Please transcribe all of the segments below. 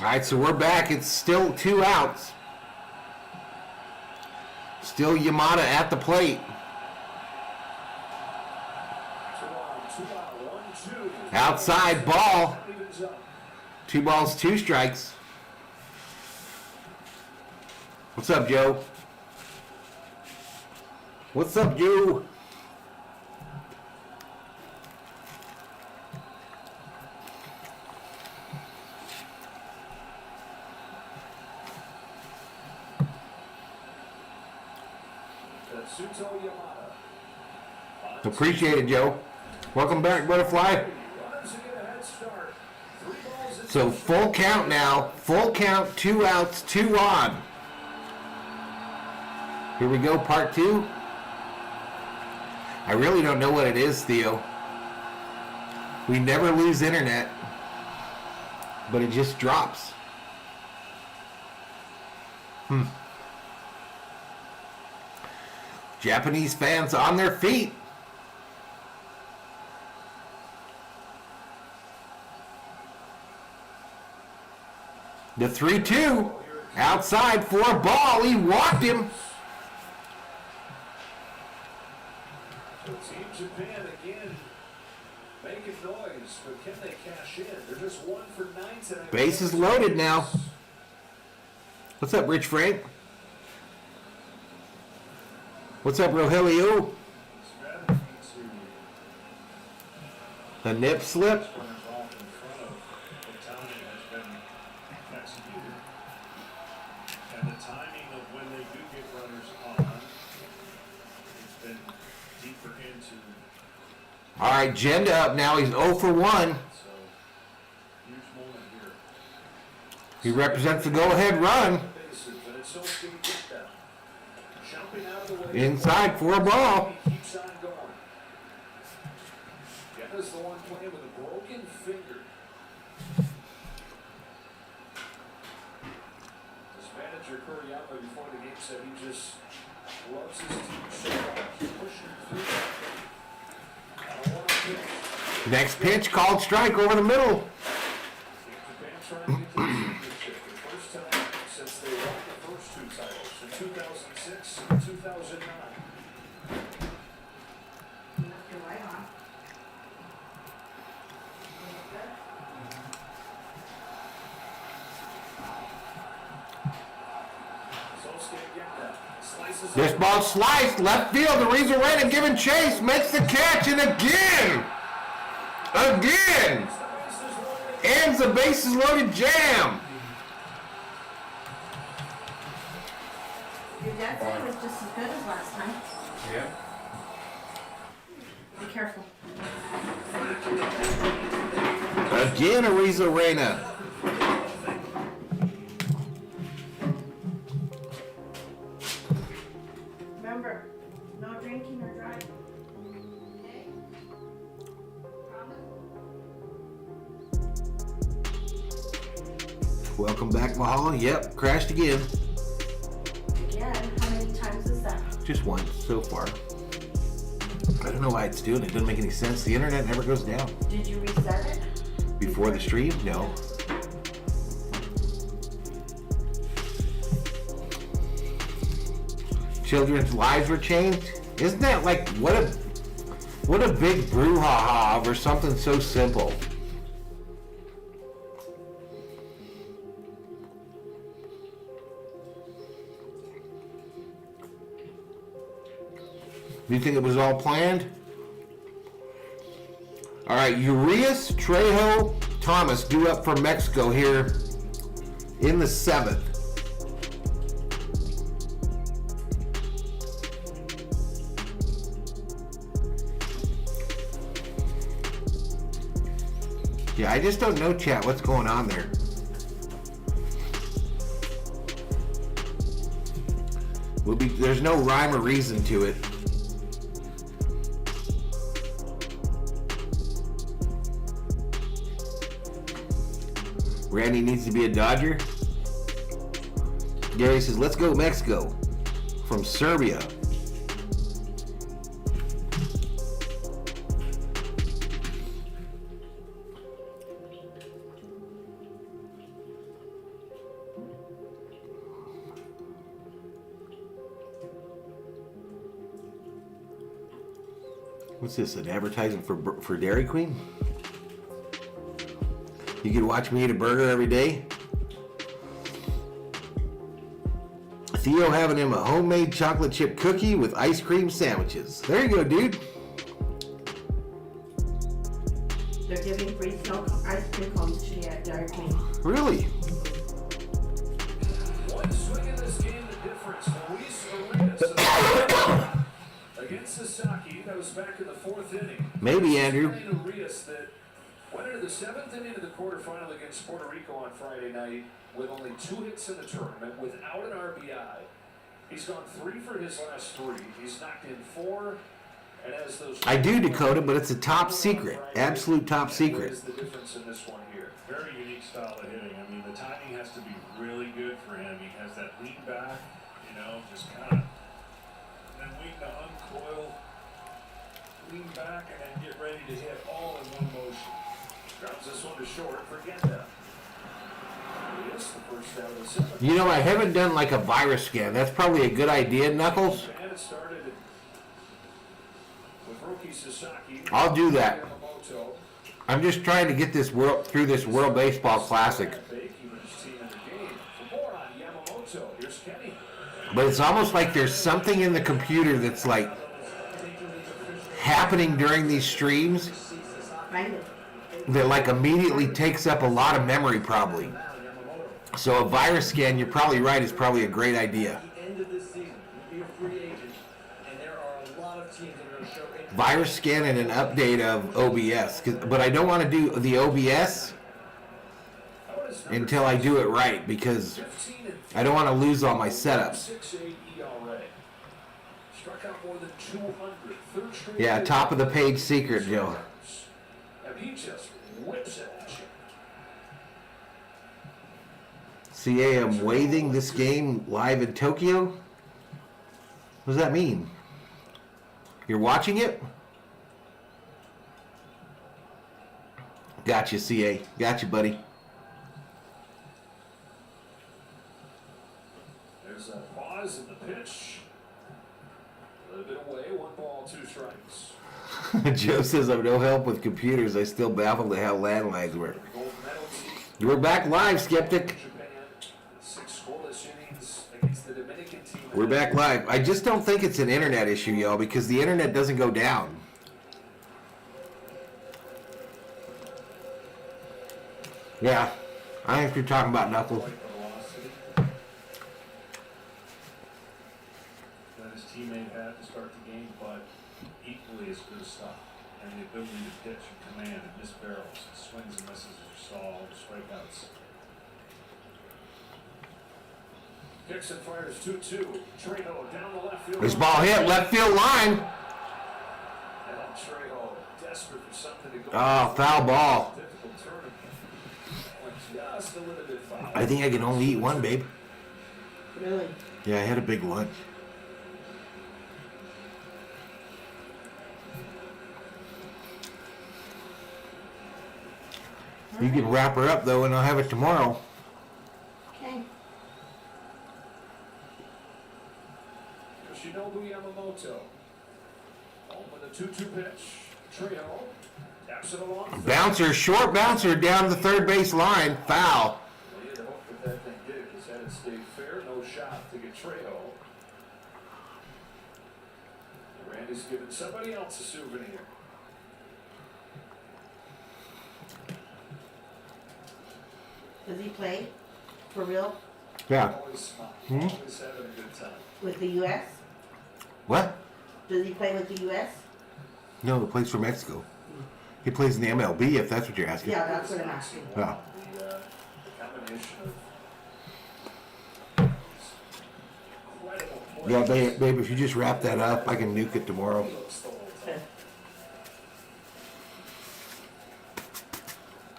All right, so we're back. It's still 2 outs. Still Yamada at the plate. Outside ball. 2 balls, 2 strikes. What's up, Joe? What's up, Joe? Appreciate it, Joe. Welcome back, Butterfly. So full count now. Full count, 2 outs, 2 on. Here we go, part 2. I really don't know what it is, Theo. We never lose internet, but it just drops. Japanese fans on their feet. The 3-2. Outside for a ball. He walked him. So Team Japan again making noise, but can they cash in? They're just 1 for 9 tonight. Base is loaded now. What's up, Rich Frank? What's up, Rogelio? A nip slip. And the timing of when they do get runners on has been deeper into. All right, Jenda up now. He's 0 for 1. So, huge moment here. He represents the go-ahead run. Inside for a ball. He keeps on going. Jenna's the one playing with a broken finger. His manager, Kuriyama, before the game said he just loves his team so much. Pushing through. Next pitch called strike over the middle. Japan trying to get to the championship for the first time since they won the first 2 titles in 2006 and 2009. This ball sliced left field. Arena giving chase, makes the catch, and again, ends the bases loaded jam. Your dad said it was just as good as last time. Yeah. Be careful. Again, Arena. Remember, no drinking or driving. Okay? Promise? Welcome back, Valhalla. Yep, crashed again. Again? How many times is that? Just once so far. I don't know why it's doing it. It doesn't make any sense. The internet never goes down. Did you reset it? Before the stream? No. Children's lives were changed? Isn't that like, what a big brouhaha over something so simple? Do you think it was all planned? All right, Urias, Trejo, Thomas due up for Mexico here in the 7th. Yeah, I just don't know, chat, what's going on there. There's no rhyme or reason to it. Randy needs to be a Dodger. Gary says, let's go Mexico from Serbia. What's this? An advertisement for Dairy Queen? You could watch me eat a burger every day. Theo having him a homemade chocolate chip cookie with ice cream sandwiches. There you go, dude. They're giving free snow ice cream cones to you at Dairy Queen. Really? One swing in this game, the difference. Luis Arias against Sasaki. That was back in the 4th inning. Maybe, Andrew. Arias that went into the 7th inning of the quarterfinal against Puerto Rico on Friday night with only 2 hits in the tournament, without an RBI. He's gone 3 for his last 3. He's knocked in 4. And as those I do, Dakota, but it's a top secret. Absolute top secret. What is the difference in this one here? Very unique style of hitting. I mean, the timing has to be really good for him. He has that lean back, just kind of, then waiting to uncoil, lean back, and then get ready to hit all in one motion. Drops this one to short for Genda. Yes, the first out of the 7th. You know, I haven't done like a virus scan. That's probably a good idea, Knuckles. And it started with Roki Sasaki. I'll do that. Yamamoto. I'm just trying to get this through this World Baseball Classic. But it's almost like there's something in the computer that's like happening during these streams that like immediately takes up a lot of memory probably. So a virus scan, you're probably right, is probably a great idea. Virus scan and an update of OBS. But I don't want to do the OBS until I do it right because I don't want to lose all my setups. Yeah, top of the page secret, Joe. CA, I'm waiving this game live in Tokyo? What does that mean? You're watching it? Gotcha, CA. Gotcha, buddy. There's a pause in the pitch. A little bit away, 1 ball, 2 strikes. Joe says I'm no help with computers. I still baffled at how landlines work. Gold medal team. We're back live, Skeptic. Japan, 6 scoreless innings against the Dominican team. We're back live. I just don't think it's an internet issue, y'all, because the internet doesn't go down. Yeah, I think you're talking about Knuckles. That his teammate had to start the game, but equally as good a stop. And the ability to pitch and command and miss barrels, and swings and misses, as you saw, all the strikeouts. Dixon fires 2-2. Trejo down the left field. This ball hit left field line. And Trejo desperate for something to go. Oh, foul ball. Difficult tournament. Just a little bit foul. I think I can only eat one, babe. Really? Yeah, I had a big lunch. You can wrap her up, though, and I'll have it tomorrow. Okay. Yoshinobu Yamamoto. On with a 2-2 pitch. Trejo taps it along. Bouncer, short bouncer down the third base line. Foul. Well, you had to hope that thing did, because had it stayed fair, no shot to get Trejo. Randy's giving somebody else a souvenir. Does he play for real Yeah. Always smile. Always having a good time. with the U.S.? What? Does he play with the U.S.? No, he plays for Mexico. He plays in the MLB, if that's what you're asking. Yeah, that's what I'm asking. Yeah. The combination of incredible Yeah, plays. babe, if you just wrap that up, I can nuke it tomorrow. Looks the whole time.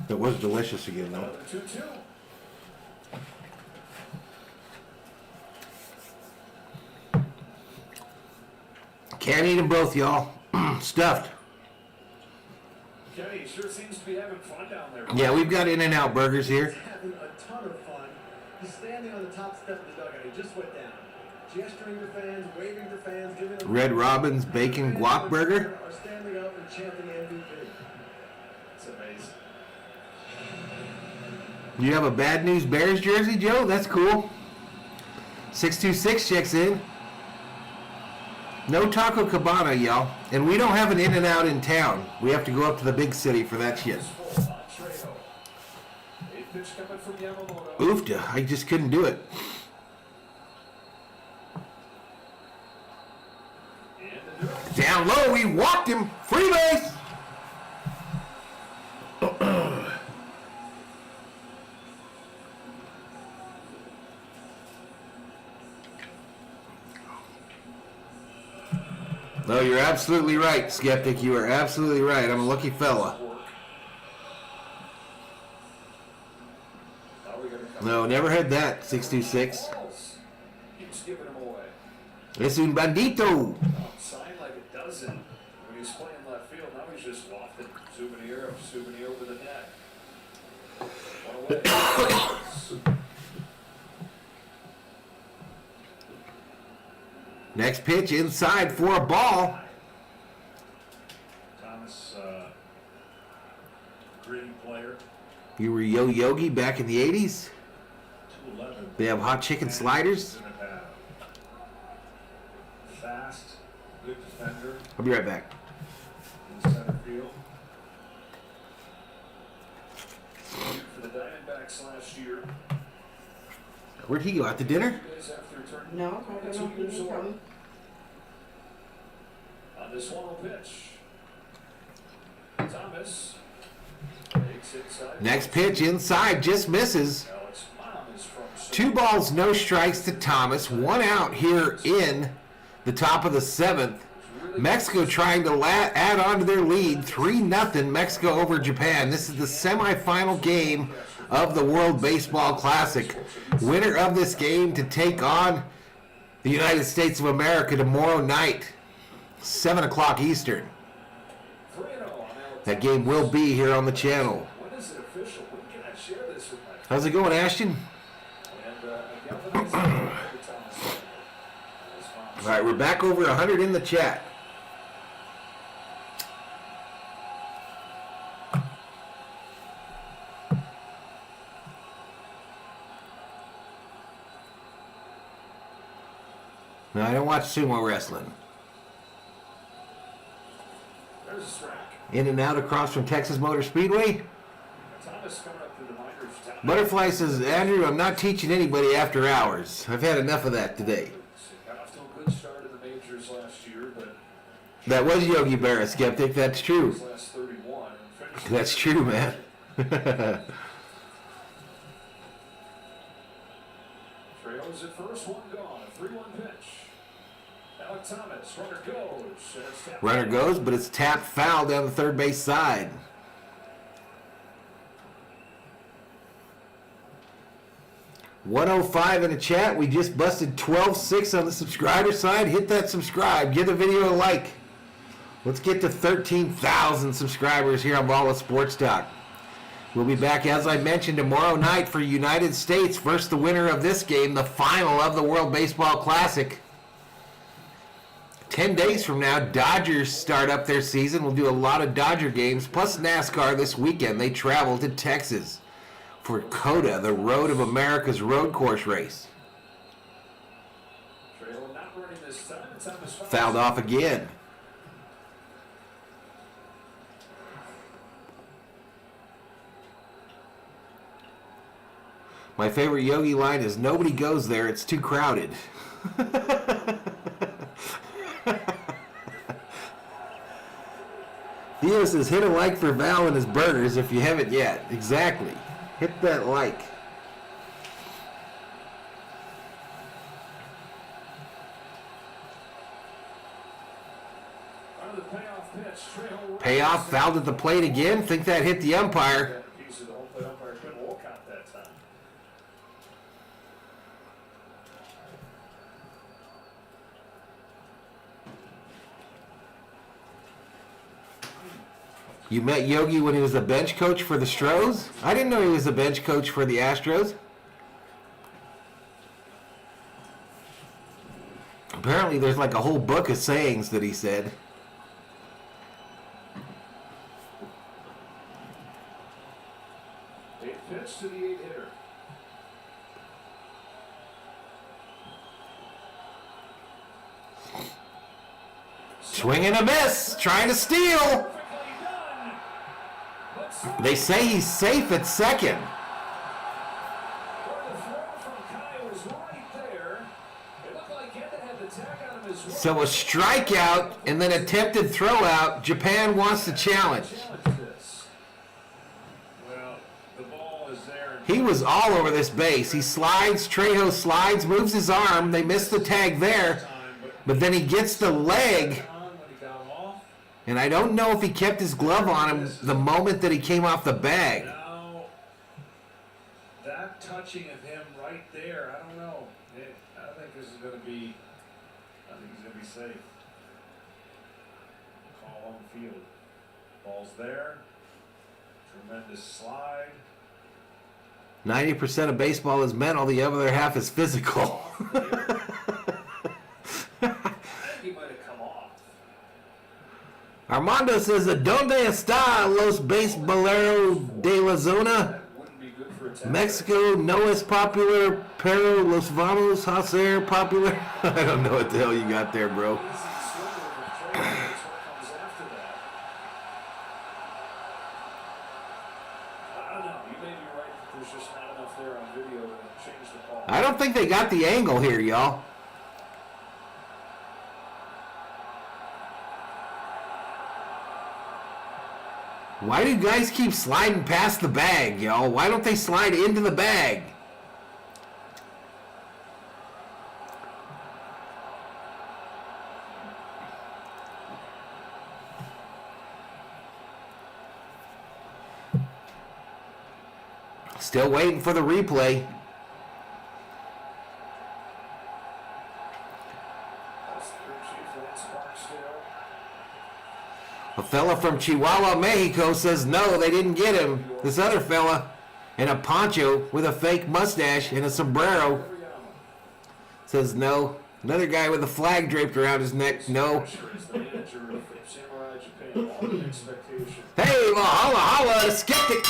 It was delicious again, though. Another 2-2. Can't eat them both, y'all. Stuffed. Kenny sure seems to be having fun down there. Yeah, we've got In-N-Out burgers here. Having a ton of fun. He's standing on the top step of the dugout. He just went down. Gesturing to fans, waving to fans, giving them... Red Robin's Bacon Guac Burger. Are standing chanting MVP. It's amazing. You have a Bad News Bears jersey, Joe? That's cool. 626 checks in. No Taco Cabana, y'all. And we don't have an In-N-Out in town. We have to go up to the big city for that shit. Oofta. I just couldn't do it. Down low, he walked him. Free base. No, you're absolutely right, Skeptic. You are absolutely right. I'm a lucky fella. No, never had that, 626. Keeps giving him away. Es un bandito. Sign like it doesn't. When he's playing left field, now he's just lofted souvenir over the net. Next pitch inside for a ball. Thomas, gritty player. You were Yo Yogi back in the 80s. 211. They have hot chicken sliders. Fast, good defender I'll be right back. in the center field. For the Diamondbacks last year. Where'd he go? Out to dinner? Days after turning No, I don't know if you can come. on this 1-0 pitch. Thomas takes inside. Next pitch inside, just misses. Alex Mom is from 2 balls, no strikes to Thomas. 1 out here in the top of the 7th. Mexico trying to add on to their lead. 3-0 Mexico over Japan. This is the semifinal game of the World Baseball Classic. Winner of this game to take on the United States of America tomorrow night, 7 o'clock Eastern. 3-0 on Alex. That game will be here on the channel. When is it official? When can I share this with my How's it going, Ashton? and galvanized Thomas? All right, we're back over 100 in the chat. No, I don't watch sumo wrestling. There's a strike. In and out across from Texas Motor Speedway. Thomas coming up through the minors. Butterfly says, Andrew, I'm not teaching anybody after hours. I've had enough of that today. Got off to a good start in the majors last year, but That was Yogi Berra, Skeptic. That's true. his last 31 and finished. That's true, man. Trails at first, 1 gone, a 3-1 pitch. Alex Thomas, runner goes. And it's tapped Runner goes, but it's tapped foul down the third base side. $105 in the chat. We just busted 12.6 on the subscriber side. Hit that subscribe. Give the video a like. Let's get to 13,000 subscribers here on Valhalla Sports Talk. We'll be back, as I mentioned, tomorrow night for United States versus the winner of this game, the final of the World Baseball Classic. 10 days from now, Dodgers start up their season. We'll do a lot of Dodger games, plus NASCAR this weekend. They travel to Texas for COTA, the Road of America's road course race. Trail not running this time. Thomas Fouled off again. My favorite Yogi line is, nobody goes there, it's too crowded. Theo says, hit a like for Val and his burgers if you haven't yet. Exactly. Hit that like. on the payoff pitch. Trejo Payoff, fouled at the plate again. Think that hit the umpire. a piece of the home plate umpire couldn't walk out that time. You met Yogi when he was the bench coach for the Stros? I didn't know he was the bench coach for the Astros. Apparently there's like a whole book of sayings that he said. pitch to the 8-hitter. Swing and a miss, trying to steal. Perfectly done. But They say he's safe at second. where the throw from Kai was right there. It looked like Hendon had the tag on him as well. So a strikeout and then attempted throw out. Japan wants to challenge. Challenge this. Well, the ball is there. He was all over this base. He slides, Trejo slides, moves his arm. They missed the tag there. But then he gets the leg. On when he got him off. And I don't know if he kept his glove on him the moment that he came off the bag. Now, that touching of him right there, I don't know. I think this is going to be, I think he's going to be safe. Call on the field. Ball's there. Tremendous slide. 90% of baseball is mental. The other half is physical. I think he might have come off. Armando says, ¿Dónde está los beisboleros de la zona? That wouldn't be good for a tag. Mexico no es popular, pero los vamos a ser popular. I don't know what the hell you got there, bro. Easy swing over Trey, that's what comes after that. I don't know. You may be right that there's just not enough there on video to change the call. I don't think they got the angle here, y'all. Why do guys keep sliding past the bag, y'all? Why don't they slide into the bag? Still waiting for the replay. That's the crew chief, Lance Barksdale. A fella from Chihuahua, Mexico says no, they didn't get him. This other fella in a poncho with a fake mustache and a sombrero says no. Another guy with a flag draped around his neck, no. Is the manager of Samurai Japan. All the expectation. Hey, Valhalla, the Skeptic.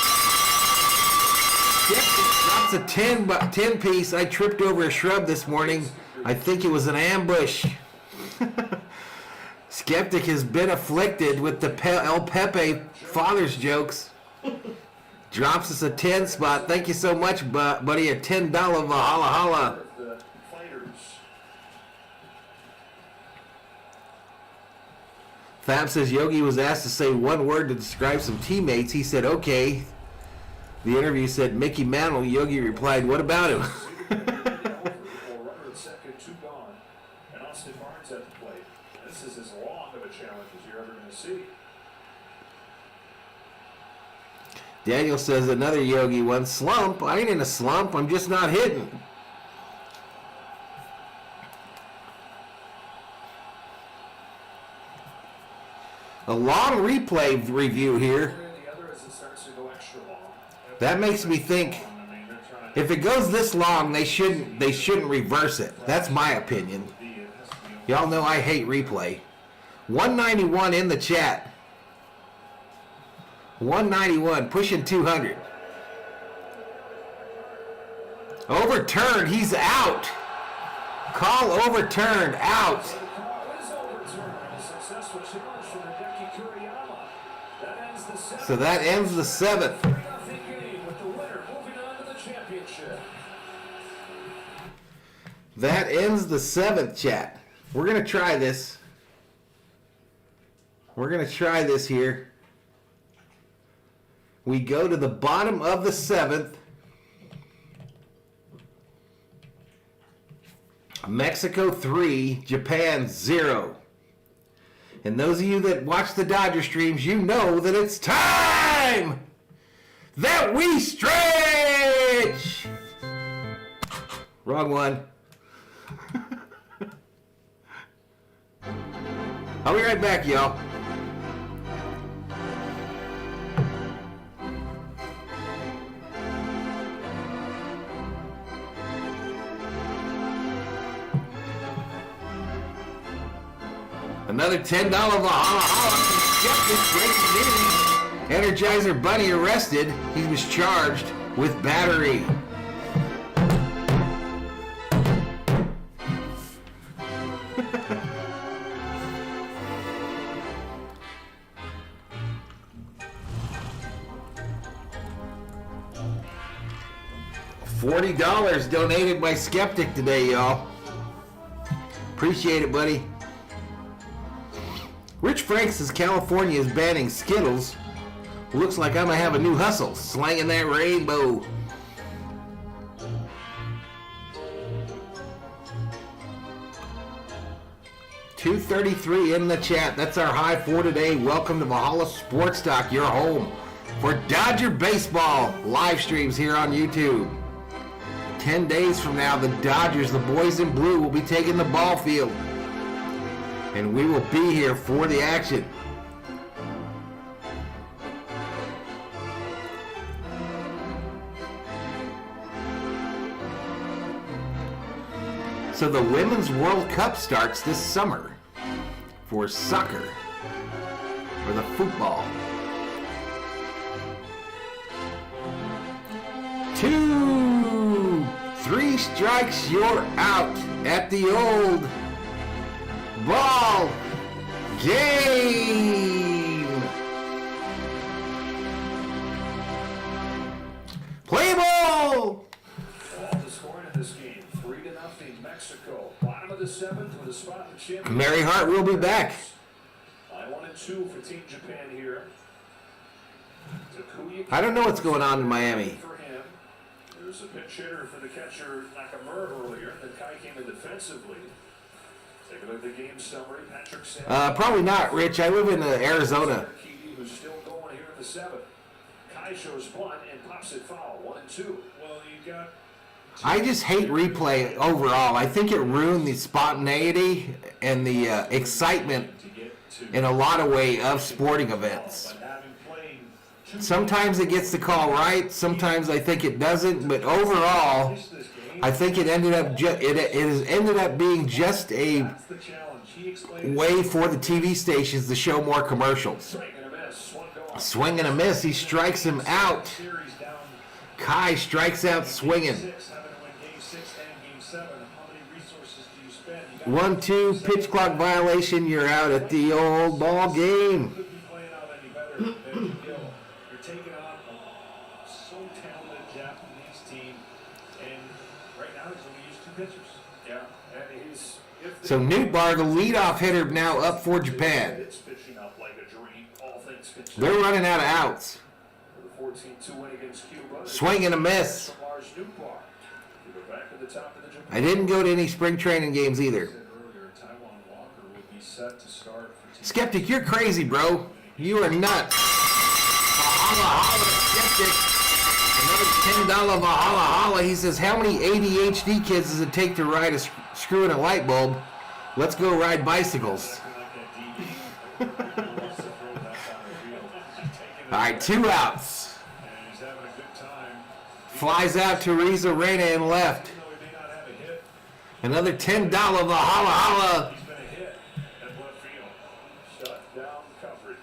Skeptic drops a 10 piece. I tripped over a shrub this morning. I think it was an ambush. Skeptic has been afflicted with the El Pepe father's jokes. Drops us a 10 spot. Thank you so much, buddy. A $10 Valhalla. The fighters. Fab says Yogi was asked to say one word to describe some teammates. He said, okay. The interview said Mickey Mantle. Yogi replied, what about him? Runner at second, 2 gone. And Austin Barnes at the plate. This is as long of a challenge as you're ever going to see. Daniel says another Yogi one. Slump? I ain't in a slump. I'm just not hitting. A long replay review here. The other as it starts to go extra long. That makes me think I mean, they're trying if it goes this long, they shouldn't reverse it. That's my opinion. to be, it has to be Y'all know I hate replay. 191 in the chat. 191, pushing 200. Overturned, he's out. Call overturned, out. The call is overturned. A successful challenge from Hideki Kuriyama. That ends the seventh. So that ends the 7th. 3-0 game with the winner moving on to the championship. That ends the 7th, chat. We're going to try this. We're going to try this here. We go to the bottom of the 7th. Mexico 3, Japan 0. And those of you that watch the Dodger streams, you know that it's time that we stretch. Wrong one. I'll be right back, y'all. Another $10 Valhalla from Skeptic breaking news. Energizer Bunny arrested. He was charged with battery. $40 donated by Skeptic today, y'all. Appreciate it, buddy. Rich Frank says California is banning Skittles. Looks like I'm gonna have a new hustle, slanging that rainbow. $233 in the chat. That's our high for today. Welcome to Valhalla Sports Talk, your home for Dodger baseball live streams here on YouTube. 10 days from now, the Dodgers, the boys in blue, will be taking the ball field. And we will be here for the action. So the Women's World Cup starts this summer for soccer, or the football. 2, 3 strikes, you're out at the old ball game. Play ball. All the scoring in this game, 3-0 Mexico. Bottom of the 7th with a spot in the championship. Mary Hart will be back. 1-2 for Team Japan here. I don't know what's going on in Miami. For him. There's a pinch hitter for the catcher Nakamura earlier. Then Kai came in defensively. Take a look at the game summary. Patrick Sam. Probably not, Rich. I live in Arizona. Who's still going here in the 7th. Kai shows bunt and pops it foul. 1-2. Well, you got. I just hate replay overall. I think it ruined the spontaneity and the excitement in a lot of way of sporting events. Sometimes it gets the call right. Sometimes I think it doesn't. But overall, I think it ended up it has ended up being just a way for the TV stations to show more commercials. Swing and a miss. He strikes him out. Kai strikes out swinging. 1-2 pitch clock violation. You're out at the old ball game. You're taking on a so talented Japanese team, and right now he's only used 2 pitchers. Yeah, and he's. So Newtbar, the leadoff hitter, now up for Japan. It's pitching up like a dream. All things considered. They're running out of outs. For the 14-2 win against Cuba. Swing and a miss. Back to the top of the Japan. I didn't go to any spring training games either. Earlier, Taiwan Walker would be set to start for Team Skeptic, you're crazy, bro. You are nuts. Valhalla Holla, Skeptic. Another $10 Valhalla Holla. He says, how many ADHD kids does it take to ride a screw in a light bulb? Let's go ride bicycles. All right, 2 outs. and he's having a good time. Flies out to Riza Reyna and left. Even though he may not have a hit, Another $10 Valhalla Holla. he's been a hit at left field. Shut down coverage.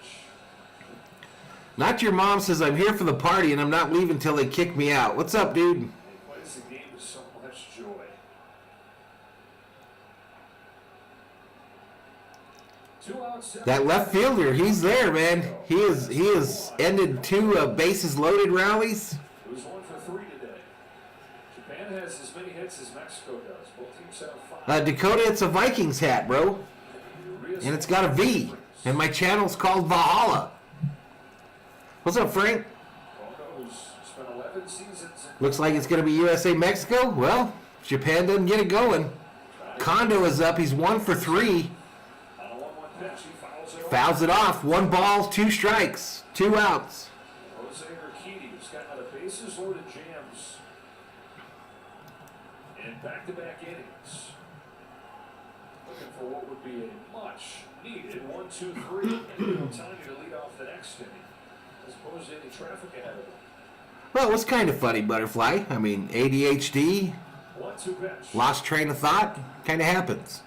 Not your mom says, I'm here for the party and I'm not leaving till they kick me out. What's up, dude? He plays the game with so much joy. That left fielder, he's there, man. He has ended 2 bases loaded rallies. It was 1 for 3 today. Japan has as many hits as Mexico does. Both teams have 5. Dakota, it's a Vikings hat, bro. And it's got a V. And my channel's called Valhalla. What's up, Frank? Who's spent 11 seasons Looks like it's going to be USA Mexico. Well, if Japan doesn't get it going. Kondo is up. He's 1 for 3. on a 1-1 pitch. He Fouls it off. 1 ball, 2 strikes, 2 outs. Jose Urquidy, who's got out of bases loaded jams in back-to-back innings. Looking for what would be a much needed 1-2-3. And time to lead off the next inning. As opposed to any traffic ahead of him. Well, it was kind of funny, Butterfly. I mean, ADHD, 1-2 pitch. lost train of thought, kind of happens.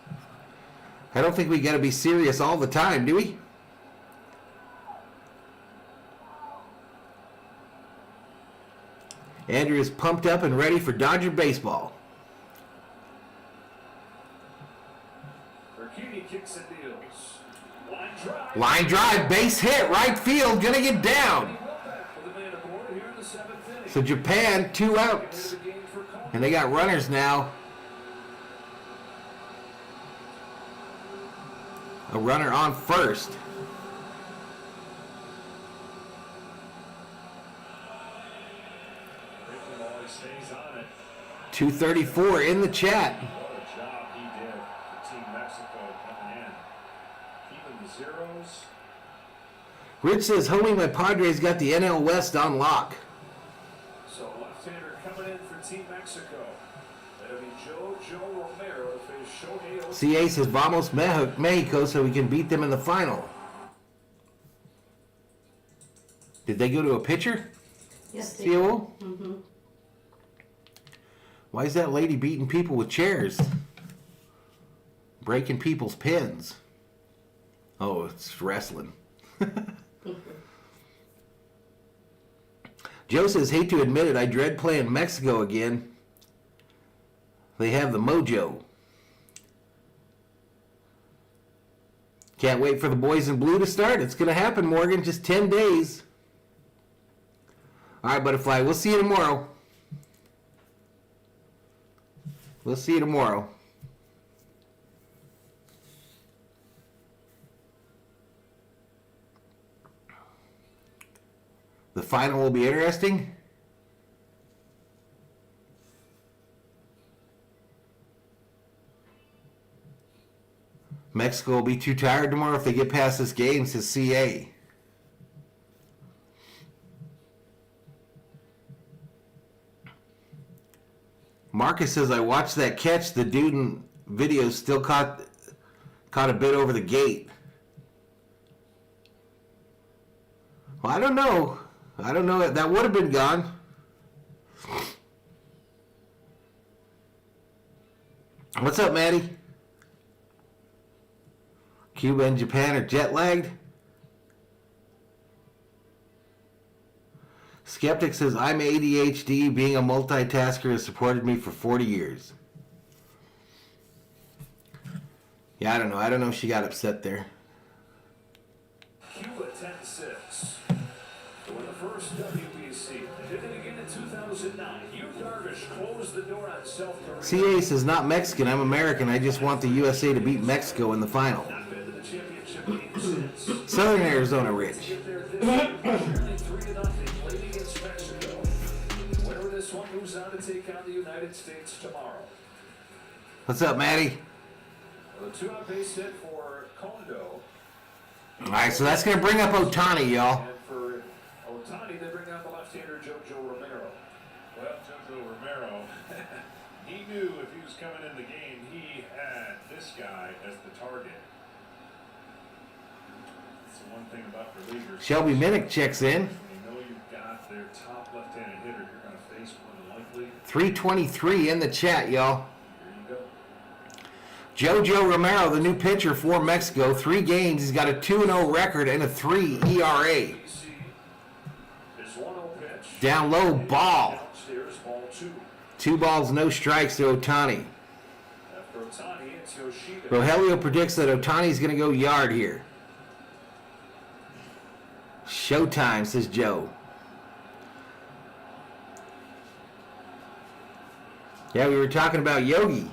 I don't think we got to be serious all the time, do we? Andrew is pumped up and ready for Dodger baseball. Urquidy kicks and deals. Line drive. Line drive, base hit, right field, gonna get down. With a man aboard here in the 7th inning. So Japan, 2 outs. And they got runners now. A runner on first. Stays on it. 234 in the chat. What a job he did for Team Mexico coming in. Keeping the zeros. Rich says, homie, my Padres got the NL West on lock. So left-hander coming in for Team Mexico. That'll be Joe Romero to face Shohei Ohtani. CA says, vamos Mexico so we can beat them in the final. Did they go to a pitcher? Yes, they COO? Mm-hmm. Why is that lady beating people with chairs? Breaking people's pins. Oh, it's wrestling. Joe says, hate to admit it, I dread playing Mexico again. They have the mojo. Can't wait for the boys in blue to start. It's going to happen, Morgan. Just 10 days. All right, Butterfly. We'll see you tomorrow. We'll see you tomorrow. The final will be interesting. Mexico will be too tired tomorrow if they get past this game, says CA. Marcus says, I watched that catch. The dude in video still caught a bit over the gate. Well, I don't know. That would have been gone. What's up, Maddie? Cuba and Japan are jet lagged. Skeptic says, I'm ADHD. Being a multitasker has supported me for 40 years. Yeah, I don't know. I don't know if she got upset there. Cuba 10-6. To win the first WBC. They did it again in 2009. Yu Darvish closed the door on South Korea. CA says, not Mexican. I'm American. I just want the USA to beat Mexico in the final. Not been to the championship game since. Southern Arizona Rich. Get there this year, nearly 3-0, played against Mexico. Winner of this one moves on to take on the United States tomorrow. What's up, Maddie? The 2-out base hit for Kondo. All right, so that's going to bring up Ohtani, y'all. And for Ohtani, they bring out the left-hander Jojo Romero. Well, Jojo Romero, he knew if he was coming in the game, he had this guy as the target. That's the one thing about relievers. Shelby Minnick checks in. When you know you've got their top left-handed hitter, you're going to face more than likely. 323 in the chat, y'all. Here you go. Jojo Romero, the new pitcher for Mexico. 3 games. He's got a 2-0 record and a 3 ERA. DC is 1-0 pitch. Down low, ball. Downstairs, ball 2. 2 balls, no strikes to Ohtani. After Ohtani, it's Yoshida. Rogelio predicts that Ohtani's going to go yard here. Showtime, says Joe. Yeah, we were talking about Yogi.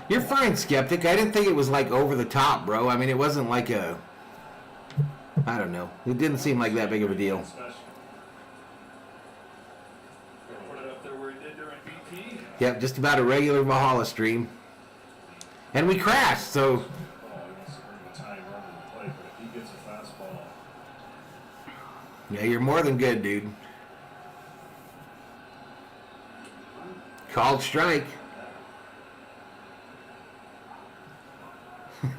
You're fine, Skeptic. I didn't think it was like over the top, bro. I mean, it wasn't like a... I don't know. It didn't seem like that big of a deal. Special. Put it up there where he did during BP. Yep, just about a regular Valhalla stream. And we crashed, so... Oh, he wants to bring the time running the play, but if he gets a fastball, Yeah, you're more than good, dude. Called strike.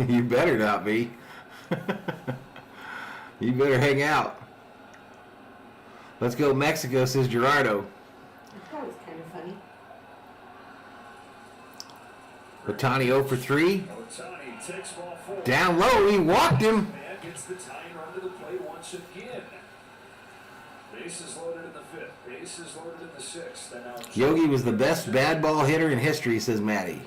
You better not be. You better hang out. Let's go Mexico, says Gerardo. That was kind of funny. Ohtani 0 for 3. Ohtani takes ball 4. Down low, he walked him. Man gets the tying run to the plate once again. Bases loaded in the 5th. Bases loaded in the 6th. And now Yogi was the best bad ball hitter in history, says Maddie.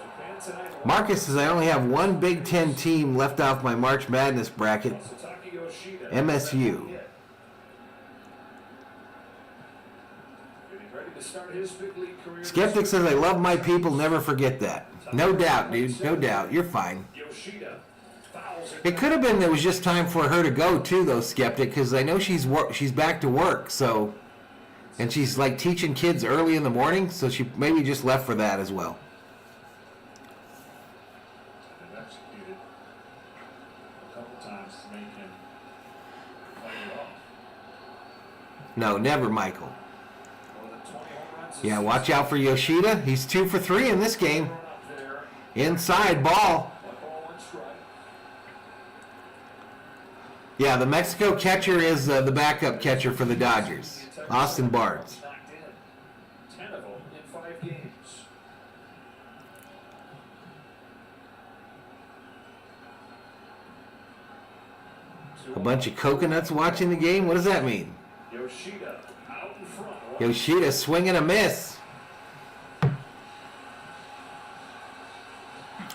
Japan tonight. Marcus says I only have one Big Ten team left off my March Madness bracket, Sasaki Yoshida. MSU. Getting ready to start his big league career. Skeptic says I love my people, never forget that. No doubt, dude, no doubt. You're fine. Yoshida fouls it. It could have been it was just time for her to go too, though, Skeptic, because I know she's back to work, so, and she's like teaching kids early in the morning, so she maybe just left for that as well. They've executed a couple times to make him fight it off. No, never, Michael. More than 20 home runs this Yeah, watch out for Yoshida. He's 2 for 3 in this game. Inside ball. Yeah, the Mexico catcher is the backup catcher for the Dodgers, Austin Barnes. Knocked in. 10 of them in 5 games. A bunch of coconuts watching the game. What does that mean? Yoshida out in front. Yoshida swing and a miss.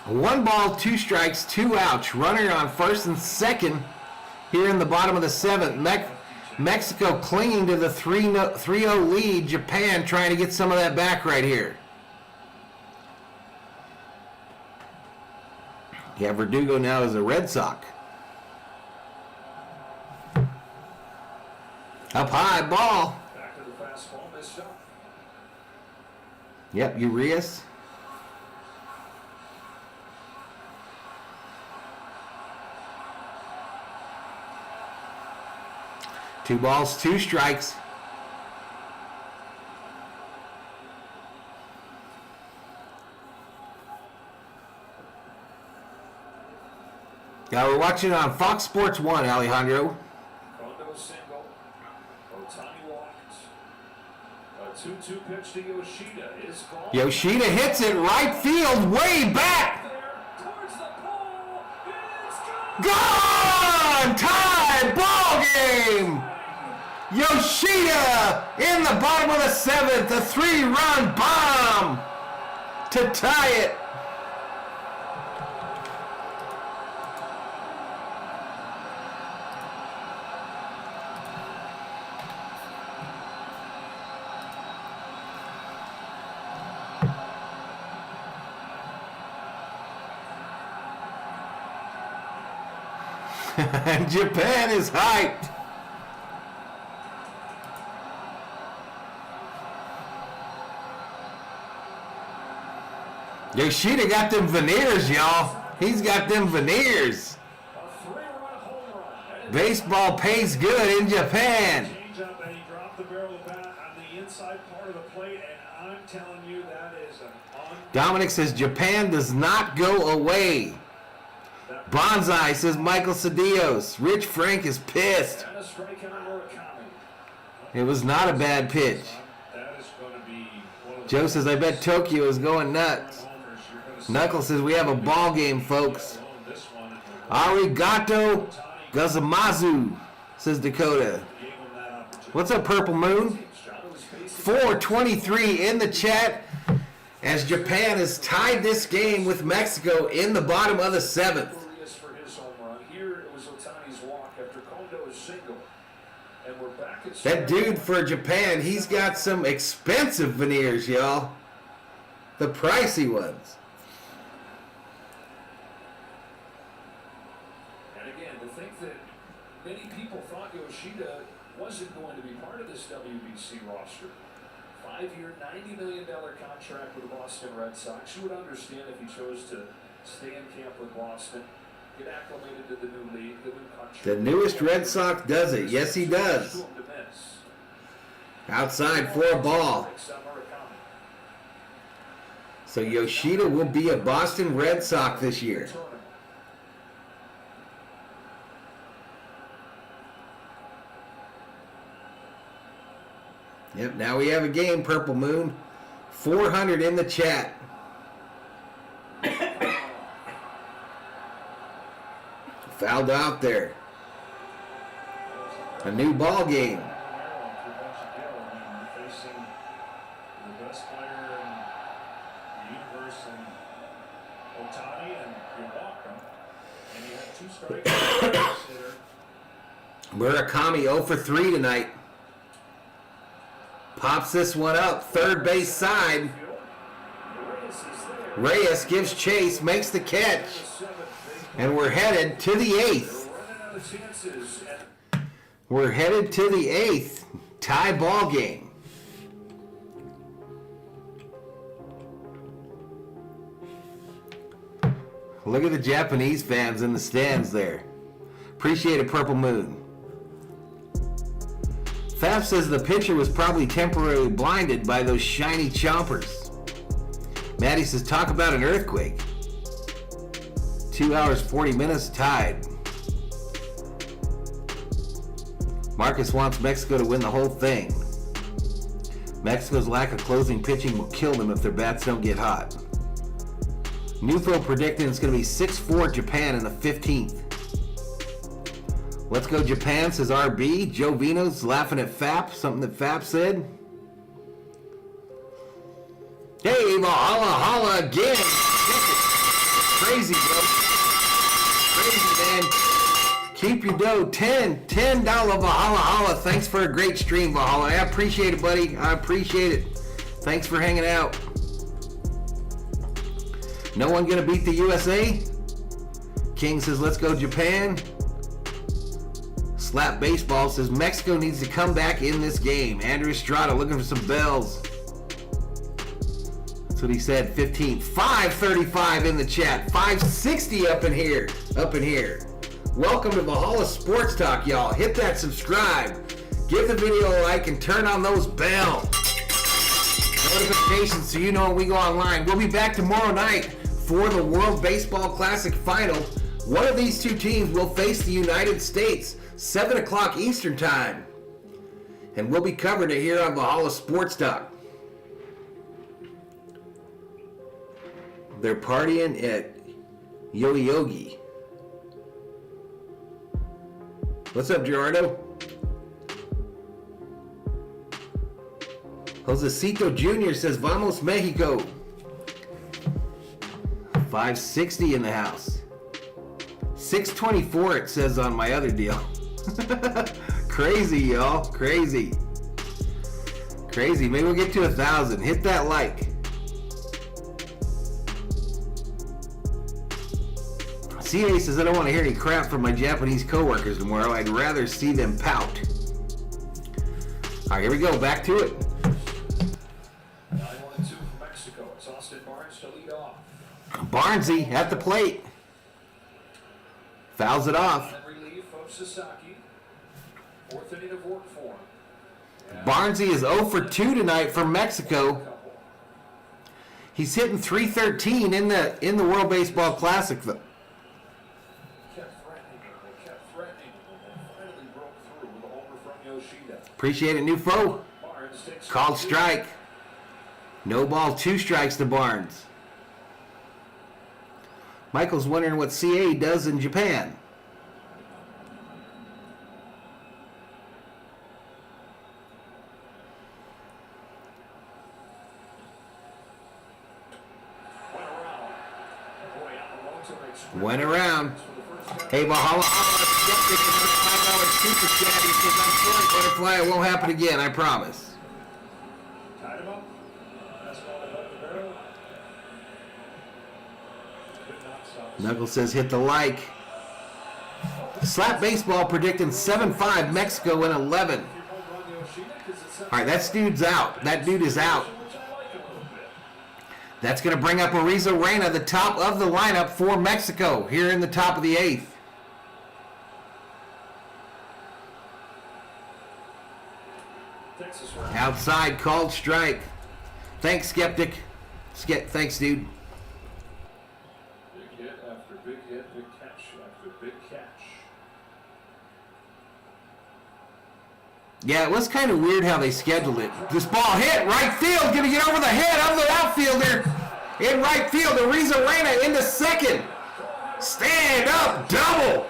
1 ball, 2 strikes, 2 outs. Runner on first and second here in the bottom of the 7th. Mexico clinging to the 3-0 lead. Japan trying to get some of that back right here. Yeah, Verdugo now is a Red Sox. Up high, ball. Back to the fastball, missed up. Yep, Urias. Two balls, 2 strikes. Now we're watching on Fox Sports 1, Alejandro. Kondo single. Otani walked. A 2-2 pitch to Yoshida is gone. Yoshida hits it right field, way back. There, towards the pole. It's gone. Gone! Tie ball game! Yoshida in the bottom of the 7th, a 3-run bomb to tie it. And Japan is hyped. Yoshida got them veneers, y'all. He's got them veneers. A 3-run home run. Baseball pays good in Japan. Change up and he dropped the barrel of the bat on the inside part of the plate, and I'm telling you that is an Dominic says Japan does not go away. Bonsai says Michael Cedillos. Rich Frank is pissed. And a strike on Murakami. It was not a bad pitch. That is going to be one of the Joe says I bet Tokyo is going nuts. homers you're going to see. Knuckles says we have a ball game, folks. This one, and Arigato gozaimasu, says Dakota. gave him that opportunity. What's up, Purple Moon? 423 in the chat as Japan has tied this game with Mexico in the bottom of the 7th. Furious for his home run. Here it was Otani's walk after Kondo's single. And we're back at That dude for Japan, he's got some expensive veneers, y'all. The pricey ones. And again, to think that many people thought Yoshida wasn't going to be part of this WBC roster. 5-year, $90 million contract with the Boston Red Sox. You would understand if he chose to stay in camp with Boston, get acclimated to the new league, the new country. The newest Red Sox does it. Yes, he does. To him to miss. Outside for a ball. So Yoshida will be a Boston Red Sox this year. Yep, now we have a game, Purple Moon. 400 in the chat. Fouled out there. A new ball game. Facing the best player in the universe and Ohtani, and you walk him, and you have 2 strikes. Murakami 0 for 3 tonight. Pops this one up, third base side. Reyes gives chase, makes the catch. And we're headed to the 8th. We're headed to the 8th. Tie ball game. Look at the Japanese fans in the stands there. Appreciate it, Purple Moon. Faf says the pitcher was probably temporarily blinded by those shiny chompers. Maddie says, talk about an earthquake. 2 hours, 40 minutes, tied. Marcus wants Mexico to win the whole thing. Mexico's lack of closing pitching will kill them if their bats don't get hot. Newfield predicting it's going to be 6-4 Japan in the 15th. Let's go Japan, says RB. Joe Vino's laughing at Fap, something that Fap said. Hey, Valhalla, holla again. Crazy, bro. Crazy, man. Keep your dough. $10 Valhalla, holla. Thanks for a great stream, Valhalla. I appreciate it, buddy. I appreciate it. Thanks for hanging out. No one gonna beat the USA? King says, let's go Japan. Slap Baseball says, Mexico needs to come back in this game. Andrew Estrada looking for some bells. That's what he said, 15. 535 in the chat. 560 up in here. Welcome to Valhalla Sports Talk, y'all. Hit that subscribe. Give the video a like and turn on those bell notifications so you know when we go online. We'll be back tomorrow night for the World Baseball Classic Final. One of these two teams will face the United States, 7 o'clock Eastern Time. And we'll be covering it here on Valhalla Sports Talk. They're partying at Yogi. What's up, Gerardo? Josecito Jr. says, Vamos Mexico. 560 in the house. 624 it says on my other deal. Crazy, y'all. Crazy. Maybe we'll get to 1,000. Hit that like. CA says, I don't want to hear any crap from my Japanese coworkers tomorrow. I'd rather see them pout. All right, here we go. Back to it. 9-1-2 for Mexico. It's Austin Barnes to lead off. Barnesy at the plate. Fouls it off. And relief of Sasaki. 4th inning of work for him. Barnesy is 0 for 2 tonight for Mexico. He's hitting .313 in the World Baseball Classic. Kept threatening, and finally broke through with a homer from Yoshida. Appreciate it, new foe. Barnes takes Called strike. No ball, 2 strikes to Barnes. Michael's wondering what CA does in Japan. Went around. Hey, Valhalla, skeptic, another $5 super chat. He says, I'm sorry, Butterfly, it won't happen again, I promise. Tied him up. Fastball above the barrel. Could not stop. Knuckles says, hit the like. Slap Baseball predicting 7-5 Mexico in 11. All right, that dude's out. That dude is out. That's going to bring up Ariza Reina, the top of the lineup for Mexico, here in the top of the 8th. Outside, called strike. Thanks, Skeptic. Thanks, dude. Big hit after big hit, big catch after big catch. Yeah, it was kind of weird how they scheduled it. This ball hit right field, gonna get over the head of the outfielder in right field. Arena into second. Stand up double.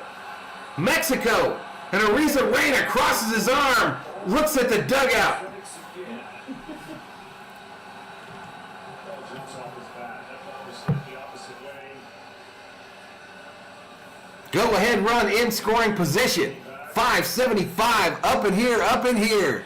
Mexico. And Arena crosses his arm, looks at the dugout. Go ahead run in scoring position. 575 up in here, up in here.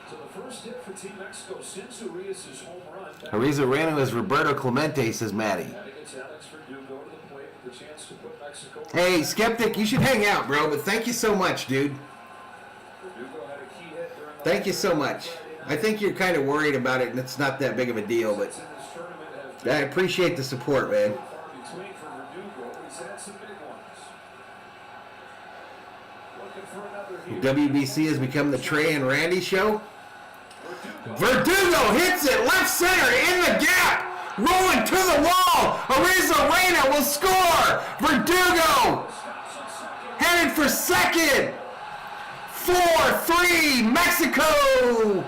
So the first hit for Team Mexico since Urias' home run. Ariza ran as Roberto Clemente, says Maddie. Hey, Skeptic, you should hang out, bro, but thank you so much, dude. Thank you so much. I think you're kind of worried about it, and it's not that big of a deal, but I appreciate the support, man. WBC has become the Trey and Randy show. Verdugo hits it left center in the gap, rolling to the wall. Arena will score. Verdugo headed for second. 4-3 Mexico.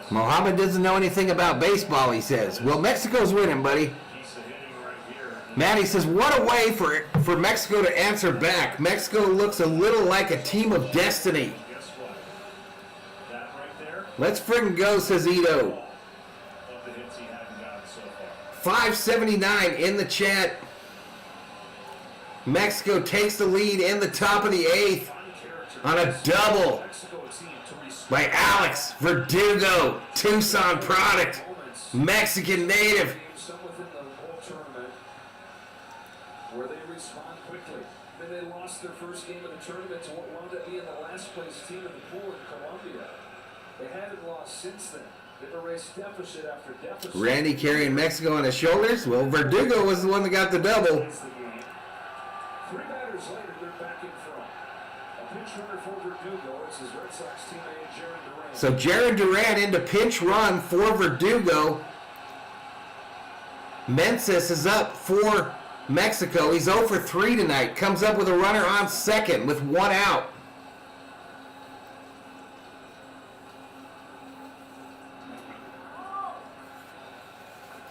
Mohammed doesn't know anything about baseball, he says. Well, Mexico's winning, buddy. Maddie says, what a way for Mexico to answer back. Mexico looks a little like a team of destiny. Let's friggin' go, says Ito. 579 in the chat. Mexico takes the lead in the top of the 8th on a double by Alex Verdugo, Tucson product, Mexican native. Where they respond quickly. Then they lost their first game of the tournament to what wound up being the last place team in the pool in Colombia. They haven't lost since then. They've erased deficit after deficit. Randy carrying Mexico on his shoulders. Well, Verdugo was the one that got the double. 3 batters later, they're back in front. A pinch runner for Verdugo. It's his Red Sox teammate Jaron Duran. So Jaron Duran into pinch run for Verdugo. Meneses is up for Mexico. He's 0 for 3 tonight. Comes up with a runner on second with 1 out.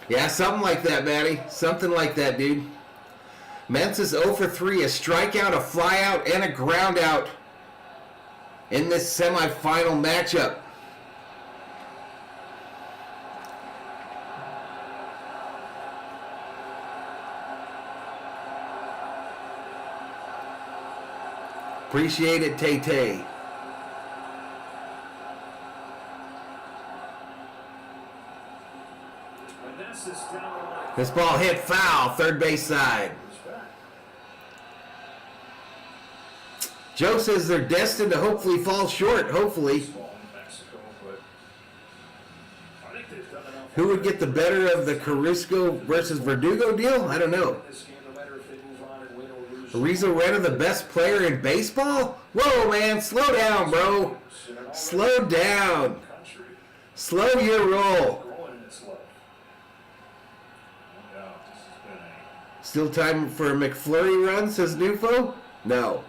Yeah, something like that, Maddie. Something like that, dude. Meneses 0 for 3. A strikeout, a flyout, and a ground out in this semifinal matchup. Appreciate it, Tay-Tay. This ball hit foul, third base side. Joe says they're destined to hopefully fall short, hopefully. Who would get the better of the Carrasco versus Verdugo deal? I don't know. Arena the best player in baseball? Whoa, man, slow down, bro. Slow down. Slow your roll. Still time for a McFlurry run, says Nufo? No.